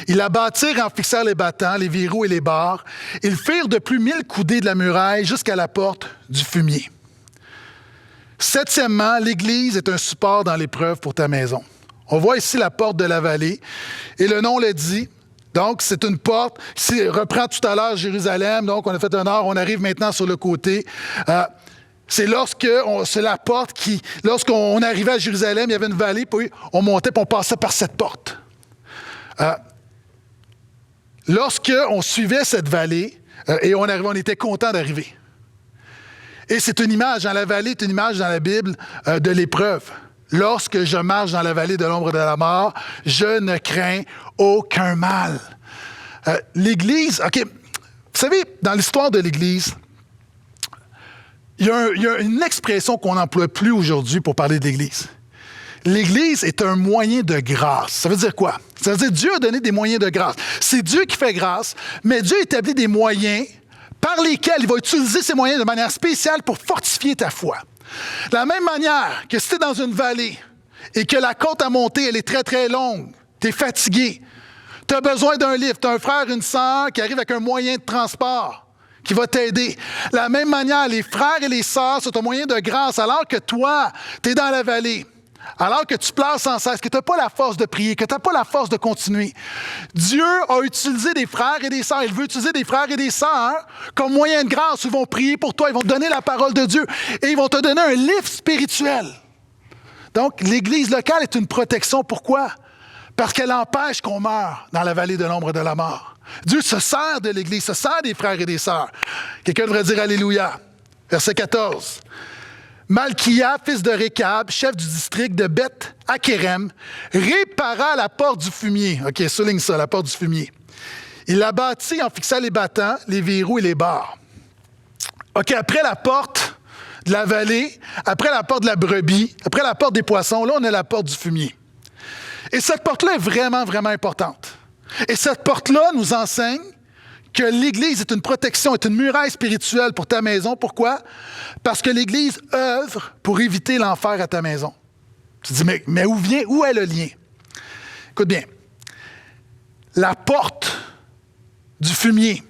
Speaker 1: Ils la bâtirent en fixant les battants, les verrous et les barres. Ils firent de plus 1000 coudées de la muraille jusqu'à la porte du fumier. Septièmement, l'Église est un support dans l'épreuve pour ta maison. On voit ici la porte de la vallée, et le nom le dit. Donc, c'est une porte. Si reprend tout à l'heure Jérusalem, donc on a fait un nord, on arrive maintenant sur le côté. C'est la porte qui, lorsqu'on arrivait à Jérusalem, il y avait une vallée, puis on montait, puis on passait par cette porte. Lorsqu'on suivait cette vallée, et on arrivait, on était content d'arriver. Et c'est une image, dans la vallée, c'est une image dans la Bible de l'épreuve. Lorsque je marche dans la vallée de l'ombre de la mort, je ne crains aucun mal. L'Église, OK, vous savez, dans l'histoire de l'Église, il y a une expression qu'on n'emploie plus aujourd'hui pour parler de l'Église. L'Église est un moyen de grâce. Ça veut dire quoi? Ça veut dire que Dieu a donné des moyens de grâce. C'est Dieu qui fait grâce, mais Dieu établit des moyens par lesquels il va utiliser ces moyens de manière spéciale pour fortifier ta foi. De la même manière que si tu es dans une vallée et que la côte à monter, elle est très, très longue, tu es fatigué, tu as besoin d'un lift, tu as un frère, une sœur qui arrive avec un moyen de transport qui va t'aider. De la même manière, les frères et les sœurs sont un moyen de grâce alors que toi, tu es dans la vallée. Alors que tu pleures sans cesse, que tu n'as pas la force de prier, que tu n'as pas la force de continuer. Dieu a utilisé des frères et des sœurs. Il veut utiliser des frères et des sœurs comme moyen de grâce. Ils vont prier pour toi, ils vont te donner la parole de Dieu et ils vont te donner un lift spirituel. Donc, l'Église locale est une protection. Pourquoi? Parce qu'elle empêche qu'on meure dans la vallée de l'ombre de la mort. Dieu se sert de l'Église, se sert des frères et des sœurs. Quelqu'un devrait dire Alléluia. Verset 14. Malchia, fils de Récab, chef du district de Beth-Hakerem, répara la porte du fumier. OK, souligne ça, la porte du fumier. Il la bâtit en fixant les battants, les verrous et les barres. OK, après la porte de la vallée, après la porte de la brebis, après la porte des poissons, là, on a la porte du fumier. Et cette porte-là est vraiment, vraiment importante. Et cette porte-là nous enseigne que l'Église est une protection, est une muraille spirituelle pour ta maison. Pourquoi? Parce que l'Église œuvre pour éviter l'enfer à ta maison. Tu te dis, mais où est le lien? Écoute bien. La porte du fumier,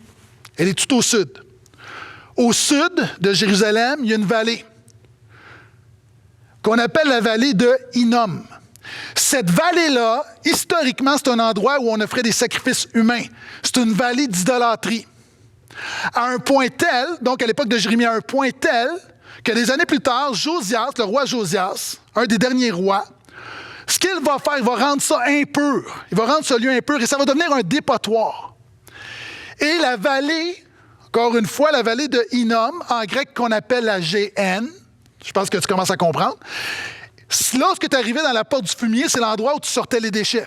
Speaker 1: elle est tout au sud. Au sud de Jérusalem, il y a une vallée qu'on appelle la vallée de Hinnom. Cette vallée-là, historiquement, c'est un endroit où on offrait des sacrifices humains. C'est une vallée d'idolâtrie. À un point tel, donc à l'époque de Jérémie, à un point tel, que des années plus tard, Josias, le roi Josias, un des derniers rois, ce qu'il va faire, il va rendre ça impur. Il va rendre ce lieu impur et ça va devenir un dépotoir. Et la vallée, encore une fois, la vallée de Hinnom, en grec qu'on appelle la GN, je pense que tu commences à comprendre. Lorsque tu arrivais dans la porte du fumier, c'est l'endroit où tu sortais les déchets.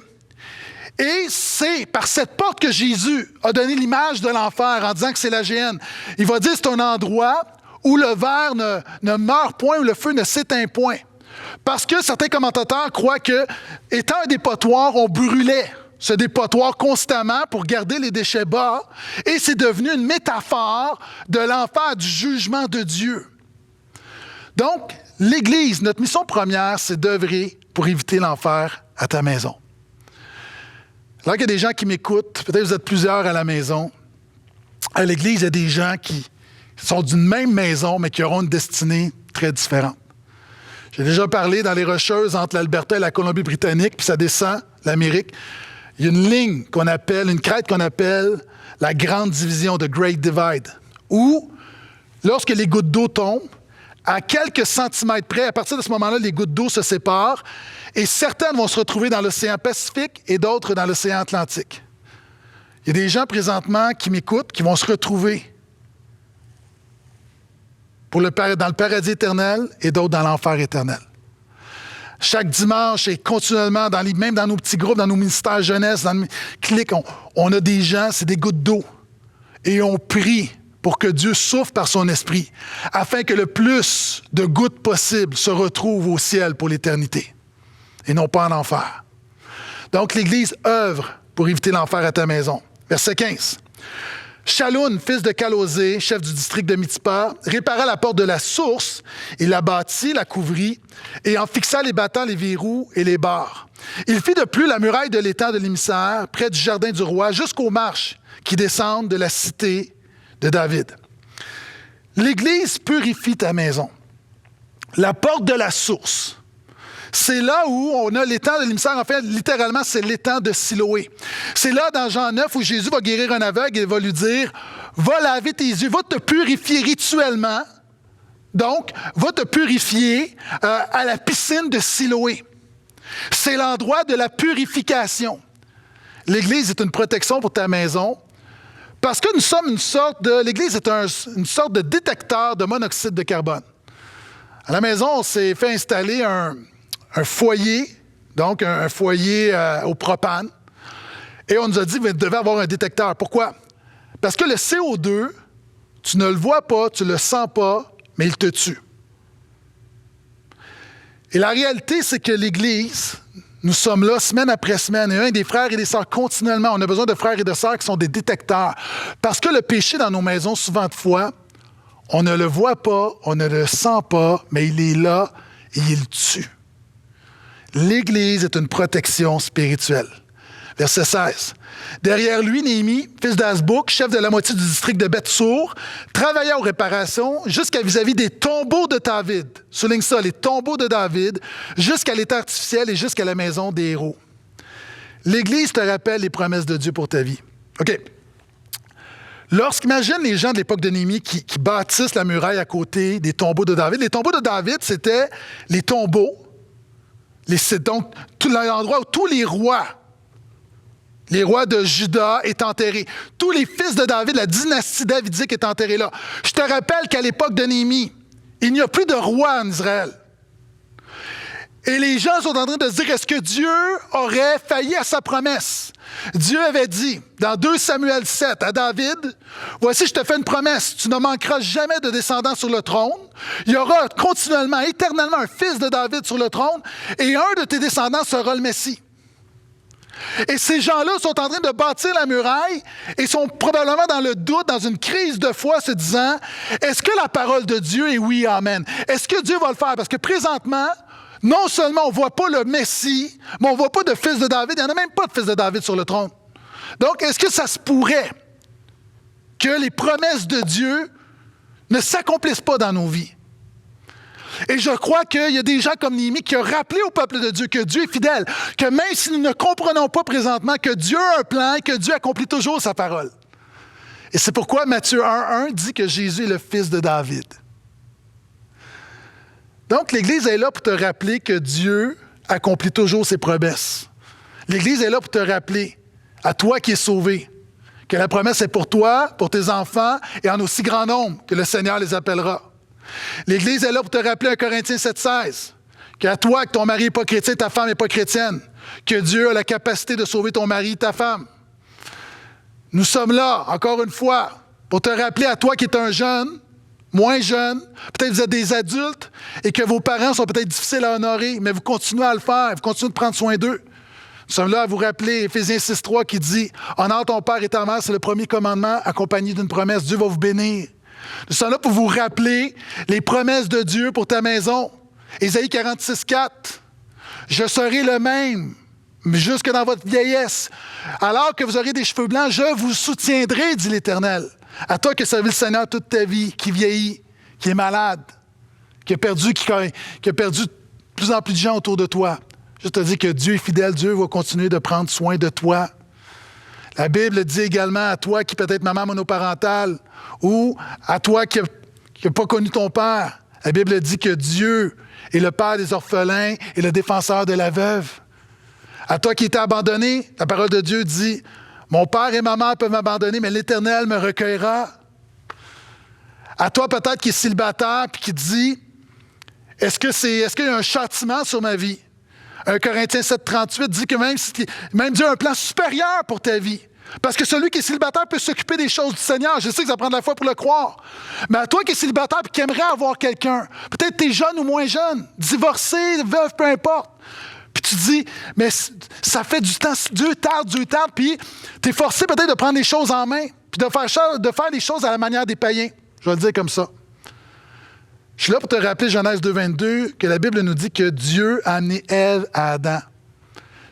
Speaker 1: Et c'est par cette porte que Jésus a donné l'image de l'enfer en disant que c'est la géhenne. Il va dire que c'est un endroit où le ver ne meurt point, où le feu ne s'éteint point. Parce que certains commentateurs croient que, étant un dépotoir, on brûlait ce dépotoir constamment pour garder les déchets bas. Et c'est devenu une métaphore de l'enfer, du jugement de Dieu. Donc, l'Église, notre mission première, c'est d'œuvrer pour éviter l'enfer à ta maison. Alors qu'il y a des gens qui m'écoutent, peut-être vous êtes plusieurs à la maison. À l'Église, il y a des gens qui sont d'une même maison, mais qui auront une destinée très différente. J'ai déjà parlé dans les Rocheuses entre l'Alberta et la Colombie-Britannique, puis ça descend, l'Amérique. Il y a une ligne qu'on appelle, une crête qu'on appelle la Grande Division, the Great Divide, où, lorsque les gouttes d'eau tombent, à quelques centimètres près, à partir de ce moment-là, les gouttes d'eau se séparent et certaines vont se retrouver dans l'océan Pacifique et d'autres dans l'océan Atlantique. Il y a des gens présentement qui m'écoutent, qui vont se retrouver dans le paradis éternel et d'autres dans l'enfer éternel. Chaque dimanche et continuellement, même dans nos petits groupes, dans nos ministères jeunesse, dans nos clics, on a des gens, c'est des gouttes d'eau. Et on prie pour que Dieu souffle par son esprit, afin que le plus de gouttes possible se retrouvent au ciel pour l'éternité, et non pas en enfer. Donc, l'Église œuvre pour éviter l'enfer à ta maison. Verset 15. Shaloun, fils de Kalosé, chef du district de Mitzpah, répara la porte de la source, il la bâtit, la couvrit, et en fixa les battants, les verrous et les barres. Il fit de plus la muraille de l'étang de l'émissaire, près du jardin du roi, jusqu'aux marches qui descendent de la cité de David. L'Église purifie ta maison. La porte de la source. C'est là où on a l'étang de l'émissaire. En fait, littéralement, c'est l'étang de Siloé. C'est là, dans Jean 9, où Jésus va guérir un aveugle et va lui dire, « Va laver tes yeux, va te purifier rituellement. Donc, va te purifier à la piscine de Siloé. » C'est l'endroit de la purification. L'Église est une protection pour ta maison parce que nous sommes l'Église est une sorte de détecteur de monoxyde de carbone. À la maison, on s'est fait installer un foyer, donc un foyer au propane. Et on nous a dit, vous devez avoir un détecteur. Pourquoi? Parce que le CO2, tu ne le vois pas, tu ne le sens pas, mais il te tue. Et la réalité, c'est que l'Église, nous sommes là semaine après semaine, et un des frères et des sœurs continuellement, on a besoin de frères et de sœurs qui sont des détecteurs. Parce que le péché dans nos maisons, souvent de fois, on ne le voit pas, on ne le sent pas, mais il est là et il tue. L'Église est une protection spirituelle. Verset 16. Derrière lui, Néhémie, fils d'Azbouk, chef de la moitié du district de Beth-Sour, travailla aux réparations jusqu'à vis-à-vis des tombeaux de David. Souligne ça, les tombeaux de David, jusqu'à l'étang artificiel et jusqu'à la maison des héros. L'Église te rappelle les promesses de Dieu pour ta vie. OK. Lorsqu'imagine les gens de l'époque de Néhémie qui bâtissent la muraille à côté des tombeaux de David. Les tombeaux de David, c'était les tombeaux. C'est donc tout l'endroit où tous les rois de Juda est enterrés. Tous les fils de David, la dynastie davidique est enterrée là. Je te rappelle qu'à l'époque de Néhémie, il n'y a plus de roi en Israël. Et les gens sont en train de se dire, est-ce que Dieu aurait failli à sa promesse? Dieu avait dit, dans 2 Samuel 7, à David, « Voici, je te fais une promesse, tu ne manqueras jamais de descendants sur le trône. Il y aura continuellement, éternellement, un fils de David sur le trône, et un de tes descendants sera le Messie. » Et ces gens-là sont en train de bâtir la muraille et sont probablement dans le doute, dans une crise de foi, se disant, est-ce que la parole de Dieu est oui, amen? Est-ce que Dieu va le faire? Parce que présentement, non seulement on ne voit pas le Messie, mais on ne voit pas de fils de David. Il n'y en a même pas de fils de David sur le trône. Donc, est-ce que ça se pourrait que les promesses de Dieu ne s'accomplissent pas dans nos vies? Et je crois qu'il y a des gens comme Néhémie qui ont rappelé au peuple de Dieu que Dieu est fidèle, que même si nous ne comprenons pas présentement que Dieu a un plan et que Dieu accomplit toujours sa parole. Et c'est pourquoi Matthieu 1,1 dit que Jésus est le fils de David. Donc, l'Église est là pour te rappeler que Dieu accomplit toujours ses promesses. L'Église est là pour te rappeler, à toi qui es sauvé, que la promesse est pour toi, pour tes enfants, et en aussi grand nombre que le Seigneur les appellera. L'Église est là pour te rappeler 1 Corinthiens 7,16, qu'à toi, que ton mari n'est pas chrétien, ta femme n'est pas chrétienne, que Dieu a la capacité de sauver ton mari et ta femme. Nous sommes là, encore une fois, pour te rappeler à toi qui es un jeune, moins jeune, peut-être vous êtes des adultes et que vos parents sont peut-être difficiles à honorer, mais vous continuez à le faire, vous continuez de prendre soin d'eux. Nous sommes là à vous rappeler Éphésiens 6,3 qui dit « Honore ton père et ta mère, c'est le premier commandement accompagné d'une promesse. Dieu va vous bénir. » Nous sommes là pour vous rappeler les promesses de Dieu pour ta maison. Ésaïe 46,4 « Je serai le même jusque dans votre vieillesse. Alors que vous aurez des cheveux blancs, je vous soutiendrai, dit l'Éternel. À toi qui as servi le Seigneur toute ta vie, qui vieillit, qui est malade, qui a perdu de plus en plus de gens autour de toi. Je te dis que Dieu est fidèle, Dieu va continuer de prendre soin de toi. La Bible dit également à toi qui peut être maman monoparentale ou à toi qui n'a pas connu ton père. La Bible dit que Dieu est le père des orphelins et le défenseur de la veuve. À toi qui étais abandonné, la parole de Dieu dit « Mon père et ma mère peuvent m'abandonner, mais l'Éternel me recueillera. » À toi peut-être qui est célibataire puis qui te dit, est-ce qu'il y a un châtiment sur ma vie? 1 Corinthiens 7,38 dit que même Dieu a un plan supérieur pour ta vie. Parce que celui qui est célibataire peut s'occuper des choses du Seigneur. Je sais que ça prend de la foi pour le croire. Mais à toi qui es célibataire et qui aimerais avoir quelqu'un, peut-être tu es jeune ou moins jeune, divorcé, veuve, peu importe. Puis tu dis, mais ça fait du temps, Dieu tarde, puis tu es forcé peut-être de prendre les choses en main, puis de faire les choses à la manière des païens. Je vais le dire comme ça. Je suis là pour te rappeler Genèse 2,22, que la Bible nous dit que Dieu a amené Ève à Adam.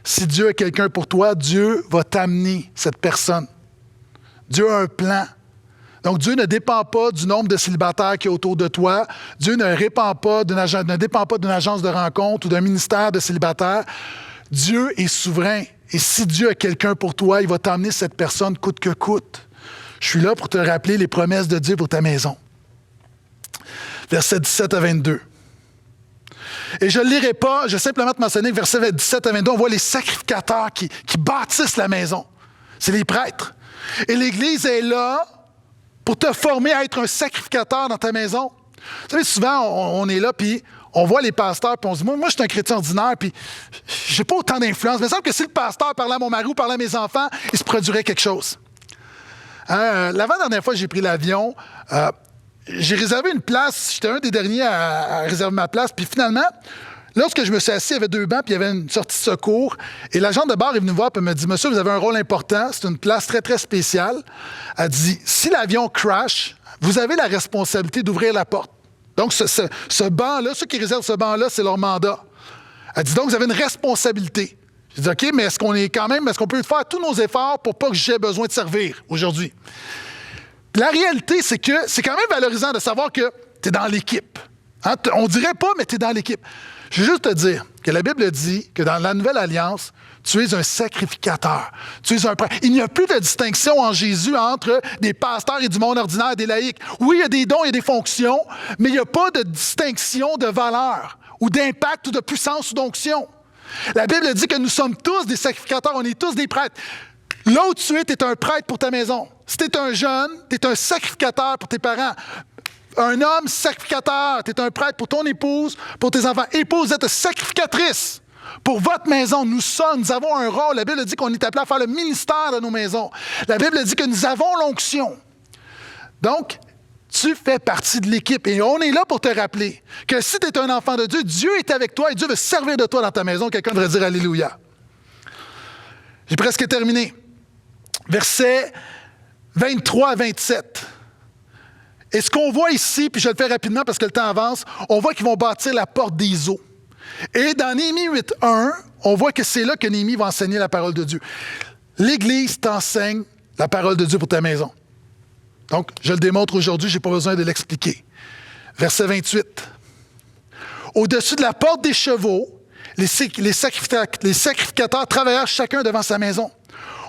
Speaker 1: Si Dieu a quelqu'un pour toi, Dieu va t'amener cette personne. Dieu a un plan. Donc, Dieu ne dépend pas du nombre de célibataires qui est autour de toi. Dieu ne dépend pas d'une agence de rencontre ou d'un ministère de célibataires. Dieu est souverain. Et si Dieu a quelqu'un pour toi, il va t'amener cette personne coûte que coûte. Je suis là pour te rappeler les promesses de Dieu pour ta maison. Versets 17 à 22. Et je ne le lirai pas, je vais simplement te mentionner que versets 17 à 22, on voit les sacrificateurs qui bâtissent la maison. C'est les prêtres. Et l'Église est là pour te former à être un sacrificateur dans ta maison. Vous savez, souvent, on est là, puis on voit les pasteurs, puis on se dit, moi, je suis un chrétien ordinaire, puis j'ai pas autant d'influence. Mais il me semble que si le pasteur parlait à mon mari ou parlait à mes enfants, il se produirait quelque chose. L'avant-dernière fois que j'ai pris l'avion, j'ai réservé une place. J'étais un des derniers à réserver ma place. Puis finalement, lorsque je me suis assis, il y avait 2 bancs, puis il y avait une sortie de secours. Et l'agent de bar est venu me voir et me dit, « Monsieur, vous avez un rôle important. C'est une place très, très spéciale. » Elle dit, « Si l'avion crash, vous avez la responsabilité d'ouvrir la porte. » Donc, ce banc-là, ceux qui réservent ce banc-là, c'est leur mandat. Elle dit, « Donc, vous avez une responsabilité. » J'ai dit, « OK, mais est-ce qu'on peut faire tous nos efforts pour pas que j'ai besoin de servir aujourd'hui? » La réalité, c'est que c'est quand même valorisant de savoir que tu es dans l'équipe. Hein? On dirait pas, mais tu es dans l'équipe. Je veux juste te dire que la Bible dit que dans la Nouvelle Alliance, tu es un sacrificateur. Tu es un prêtre. Il n'y a plus de distinction en Jésus entre des pasteurs et du monde ordinaire, des laïcs. Oui, il y a des dons et des fonctions, mais il n'y a pas de distinction de valeur ou d'impact ou de puissance ou d'onction. La Bible dit que nous sommes tous des sacrificateurs, on est tous des prêtres. Là où tu es un prêtre pour ta maison. Si tu es un jeune, tu es un sacrificateur pour tes parents. Un homme sacrificateur, tu es un prêtre pour ton épouse, pour tes enfants. Épouse, vous êtes sacrificatrice pour votre maison. Nous avons un rôle. La Bible dit qu'on est appelé à faire le ministère de nos maisons. La Bible dit que nous avons l'onction. Donc, tu fais partie de l'équipe. Et on est là pour te rappeler que si tu es un enfant de Dieu, Dieu est avec toi et Dieu veut servir de toi dans ta maison. Quelqu'un devrait dire Alléluia. J'ai presque terminé. Versets 23 à 27. Et ce qu'on voit ici, puis je le fais rapidement parce que le temps avance, on voit qu'ils vont bâtir la porte des eaux. Et dans Néhémie 8.1, on voit que c'est là que Néhémie va enseigner la parole de Dieu. L'Église t'enseigne la parole de Dieu pour ta maison. Donc, je le démontre aujourd'hui, je n'ai pas besoin de l'expliquer. Verset 28. Au-dessus de la porte des chevaux, les sacrificateurs travaillèrent chacun devant sa maison.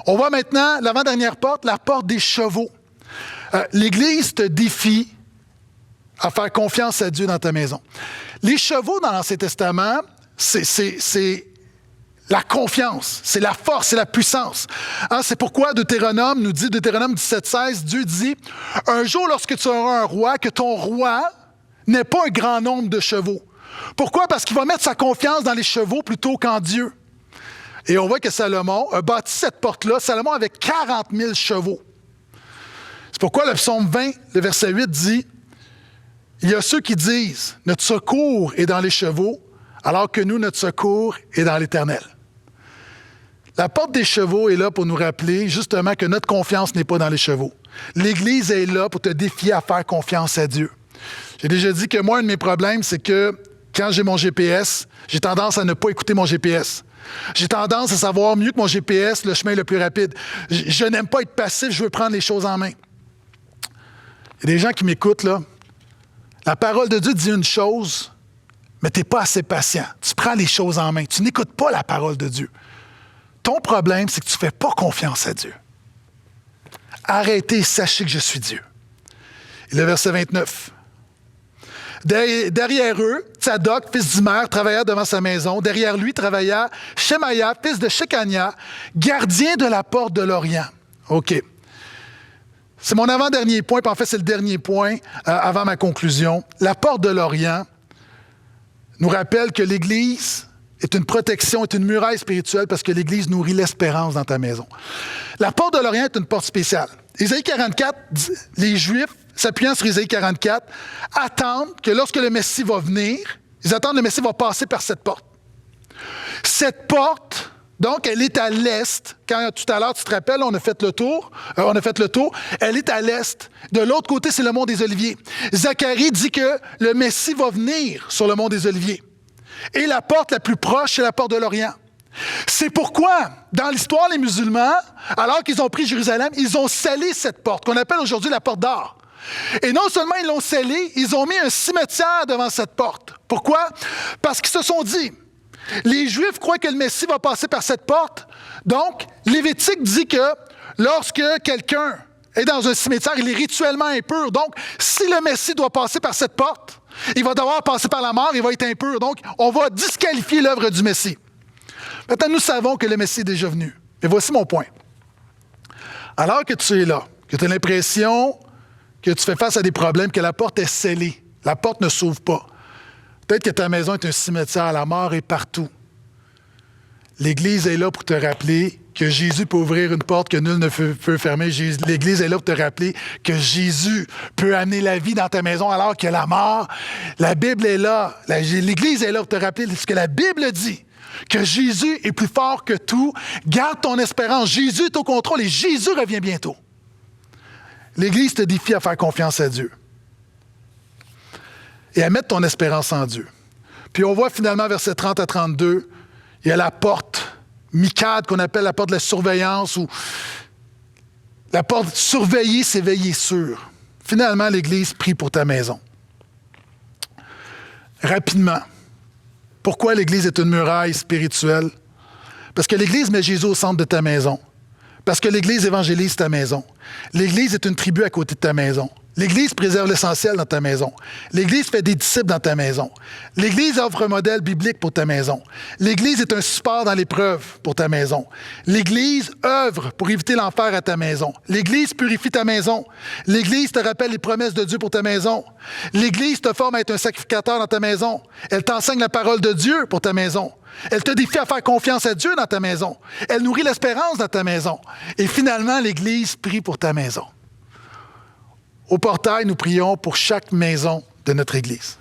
Speaker 1: On voit maintenant l'avant-dernière porte, la porte des chevaux. L'Église te défie à faire confiance à Dieu dans ta maison. Les chevaux dans l'Ancien Testament, c'est la confiance, c'est la force, c'est la puissance. Hein, c'est pourquoi Deutéronome 17,16, Dieu dit, « Un jour, lorsque tu auras un roi, que ton roi n'ait pas un grand nombre de chevaux. » Pourquoi? Parce qu'il va mettre sa confiance dans les chevaux plutôt qu'en Dieu. Et on voit que Salomon a bâti cette porte-là. Salomon avait 40 000 chevaux. C'est pourquoi le psaume 20, le verset 8 dit, « Il y a ceux qui disent, notre secours est dans les chevaux, alors que nous, notre secours est dans l'Éternel. » La porte des chevaux est là pour nous rappeler justement que notre confiance n'est pas dans les chevaux. L'Église est là pour te défier à faire confiance à Dieu. J'ai déjà dit que moi, un de mes problèmes, c'est que quand j'ai mon GPS, j'ai tendance à ne pas écouter mon GPS. J'ai tendance à savoir mieux que mon GPS le chemin le plus rapide. Je n'aime pas être passif, je veux prendre les choses en main. Il y a des gens qui m'écoutent, là. La parole de Dieu dit une chose, mais tu n'es pas assez patient. Tu prends les choses en main. Tu n'écoutes pas la parole de Dieu. Ton problème, c'est que tu ne fais pas confiance à Dieu. Arrêtez et sachez que je suis Dieu. Et le verset 29. Derrière eux, Tsadok, fils d'Imer, travailla devant sa maison. Derrière lui travailla Shemaïa, fils de Shekania, gardien de la porte de l'Orient. OK. C'est mon avant-dernier point, puis en fait, c'est le dernier point avant ma conclusion. La porte de l'Orient nous rappelle que l'Église est une protection, est une muraille spirituelle parce que l'Église nourrit l'espérance dans ta maison. La porte de l'Orient est une porte spéciale. Ésaïe 44, les Juifs, s'appuyant sur Ésaïe 44, attendent que lorsque le Messie va venir, ils attendent que le Messie va passer par cette porte. Cette porte, donc, elle est à l'est. Quand tout à l'heure, tu te rappelles, on a fait le tour. Elle est à l'est. De l'autre côté, c'est le mont des Oliviers. Zacharie dit que le Messie va venir sur le mont des Oliviers. Et la porte la plus proche, c'est la porte de l'Orient. C'est pourquoi, dans l'histoire, les musulmans, alors qu'ils ont pris Jérusalem, ils ont scellé cette porte, qu'on appelle aujourd'hui la porte d'or. Et non seulement ils l'ont scellée, ils ont mis un cimetière devant cette porte. Pourquoi? Parce qu'ils se sont dit, les Juifs croient que le Messie va passer par cette porte. Donc, Lévitique dit que lorsque quelqu'un est dans un cimetière, il est rituellement impur. Donc, si le Messie doit passer par cette porte, il va devoir passer par la mort, il va être impur. Donc, on va disqualifier l'œuvre du Messie. Maintenant, nous savons que le Messie est déjà venu. Et voici mon point. Alors que tu es là, que tu as l'impression que tu fais face à des problèmes, que la porte est scellée, la porte ne s'ouvre pas. Peut-être que ta maison est un cimetière, la mort est partout. L'Église est là pour te rappeler que Jésus peut ouvrir une porte que nul ne peut fermer. L'Église est là pour te rappeler que Jésus peut amener la vie dans ta maison alors que la mort, la Bible est là. L'Église est là pour te rappeler ce que la Bible dit, que Jésus est plus fort que tout. Garde ton espérance. Jésus est au contrôle et Jésus revient bientôt. L'Église te défie à faire confiance à Dieu et à mettre ton espérance en Dieu. Puis on voit finalement, versets 30 à 32, il y a la porte Micade qu'on appelle la porte de la surveillance ou la porte surveiller, c'est veiller sûr. Finalement, l'Église prie pour ta maison. Rapidement, pourquoi l'Église est une muraille spirituelle? Parce que l'Église met Jésus au centre de ta maison. Parce que l'Église évangélise ta maison. L'Église est une tribu à côté de ta maison. L'Église préserve l'essentiel dans ta maison. L'Église fait des disciples dans ta maison. L'Église offre un modèle biblique pour ta maison. L'Église est un support dans l'épreuve pour ta maison. L'Église œuvre pour éviter l'enfer à ta maison. L'Église purifie ta maison. L'Église te rappelle les promesses de Dieu pour ta maison. L'Église te forme à être un sacrificateur dans ta maison. Elle t'enseigne la parole de Dieu pour ta maison. Elle te défie à faire confiance à Dieu dans ta maison. Elle nourrit l'espérance dans ta maison. Et finalement, l'Église prie pour ta maison. Au portail, nous prions pour chaque maison de notre Église.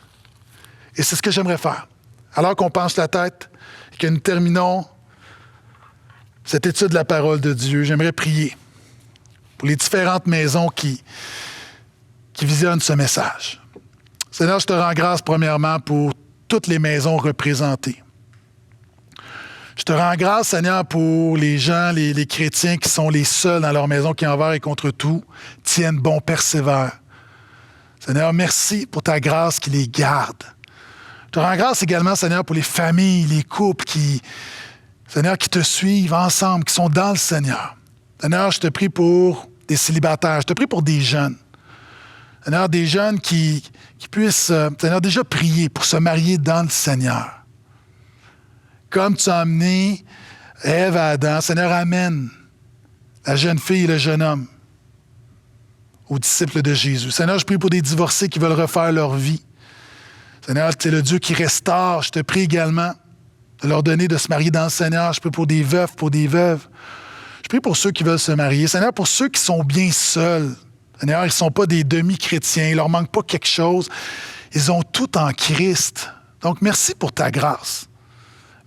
Speaker 1: Et c'est ce que j'aimerais faire. Alors qu'on penche la tête et que nous terminons cette étude de la parole de Dieu, j'aimerais prier pour les différentes maisons qui visionnent ce message. Seigneur, je te rends grâce premièrement pour toutes les maisons représentées. Je te rends grâce, Seigneur, pour les gens, les chrétiens qui sont les seuls dans leur maison, qui envers et contre tout tiennent bon, persévèrent. Seigneur, merci pour ta grâce qui les garde. Je te rends grâce également, Seigneur, pour les familles, les couples Seigneur, qui te suivent ensemble, qui sont dans le Seigneur. Seigneur, je te prie pour des célibataires, je te prie pour des jeunes. Seigneur, des jeunes qui puissent, Seigneur, déjà prier pour se marier dans le Seigneur. Comme tu as amené Ève à Adam, Seigneur, amène la jeune fille et le jeune homme aux disciples de Jésus. Seigneur, je prie pour des divorcés qui veulent refaire leur vie. Seigneur, tu es le Dieu qui restaure. Je te prie également de leur donner de se marier dans le Seigneur. Je prie pour des veufs, pour des veuves. Je prie pour ceux qui veulent se marier. Seigneur, pour ceux qui sont bien seuls. Seigneur, ils ne sont pas des demi-chrétiens. Il ne leur manque pas quelque chose. Ils ont tout en Christ. Donc, merci pour ta grâce.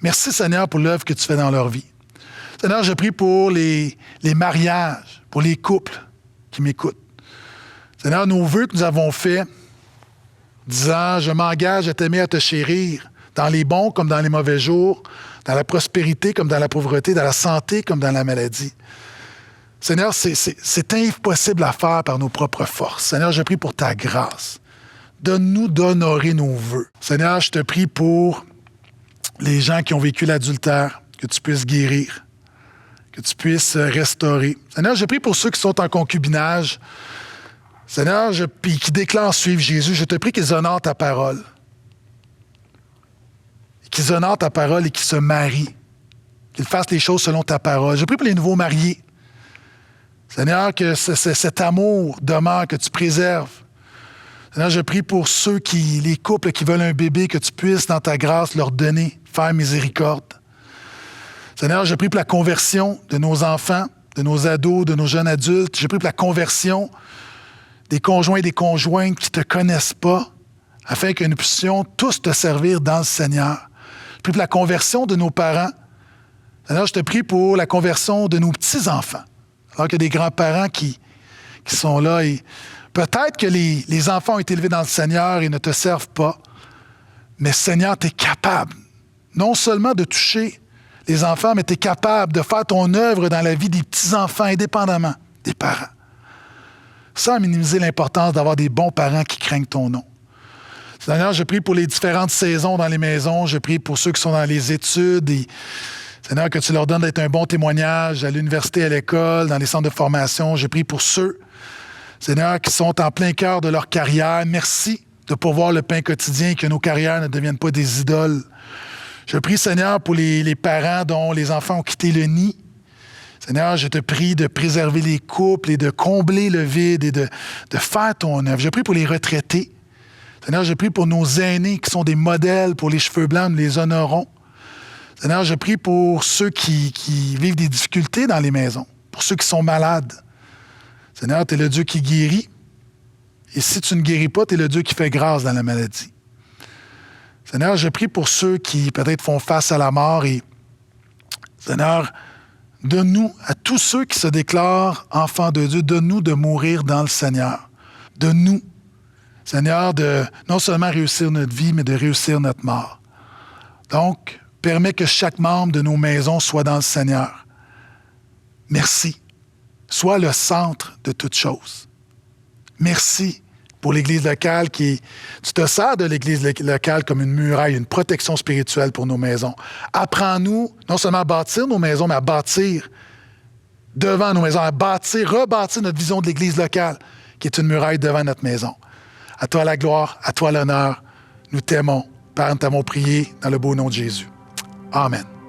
Speaker 1: Merci, Seigneur, pour l'œuvre que tu fais dans leur vie. Seigneur, je prie pour les mariages, pour les couples qui m'écoutent. Seigneur, nos vœux que nous avons faits, disant « Je m'engage à t'aimer, à te chérir, dans les bons comme dans les mauvais jours, dans la prospérité comme dans la pauvreté, dans la santé comme dans la maladie. » Seigneur, c'est impossible à faire par nos propres forces. Seigneur, je prie pour ta grâce. Donne-nous d'honorer nos vœux. Seigneur, je te prie pour les gens qui ont vécu l'adultère, que tu puisses guérir, que tu puisses restaurer. Seigneur, je prie pour ceux qui sont en concubinage. Seigneur, puis qui déclarent suivre Jésus, je te prie qu'ils honorent ta parole. Qu'ils honorent ta parole et qu'ils se marient. Qu'ils fassent les choses selon ta parole. Je prie pour les nouveaux mariés. Seigneur, que cet amour demeure, que tu préserves. Seigneur, je prie pour les couples qui veulent un bébé, que tu puisses, dans ta grâce, leur donner, faire miséricorde. Seigneur, je prie pour la conversion de nos enfants, de nos ados, de nos jeunes adultes. Je prie pour la conversion des conjoints et des conjointes qui ne te connaissent pas, afin que nous puissions tous te servir dans le Seigneur. Je prie pour la conversion de nos parents. Seigneur, je te prie pour la conversion de nos petits-enfants. Alors qu'il y a des grands-parents qui sont là. Et peut-être que les enfants ont été élevés dans le Seigneur et ne te servent pas. Mais Seigneur, tu es capable non seulement de toucher les enfants, mais tu es capable de faire ton œuvre dans la vie des petits-enfants, indépendamment des parents. Sans minimiser l'importance d'avoir des bons parents qui craignent ton nom. Seigneur, je prie pour les différentes saisons dans les maisons. Je prie pour ceux qui sont dans les études. Et, Seigneur, que tu leur donnes d'être un bon témoignage à l'université, à l'école, dans les centres de formation. Je prie pour ceux, Seigneur, qui sont en plein cœur de leur carrière. Merci de pourvoir le pain quotidien, que nos carrières ne deviennent pas des idoles. Je prie, Seigneur, pour les parents dont les enfants ont quitté le nid. Seigneur, je te prie de préserver les couples et de combler le vide et de faire ton œuvre. Je prie pour les retraités. Seigneur, je prie pour nos aînés qui sont des modèles pour les cheveux blancs, nous les honorons. Seigneur, je prie pour ceux qui vivent des difficultés dans les maisons, pour ceux qui sont malades. Seigneur, tu es le Dieu qui guérit. Et si tu ne guéris pas, tu es le Dieu qui fait grâce dans la maladie. Seigneur, je prie pour ceux qui peut-être font face à la mort et, Seigneur, donne-nous, à tous ceux qui se déclarent enfants de Dieu, donne-nous de mourir dans le Seigneur. Donne-nous, Seigneur, de non seulement réussir notre vie, mais de réussir notre mort. Donc, permets que chaque membre de nos maisons soit dans le Seigneur. Merci. Sois le centre de toutes choses. Merci pour l'Église locale tu te sers de l'Église locale comme une muraille, une protection spirituelle pour nos maisons. Apprends-nous non seulement à bâtir nos maisons, mais à bâtir devant nos maisons, rebâtir notre vision de l'Église locale, qui est une muraille devant notre maison. À toi la gloire, à toi l'honneur. Nous t'aimons. Père, nous t'avons prié dans le beau nom de Jésus. Amen.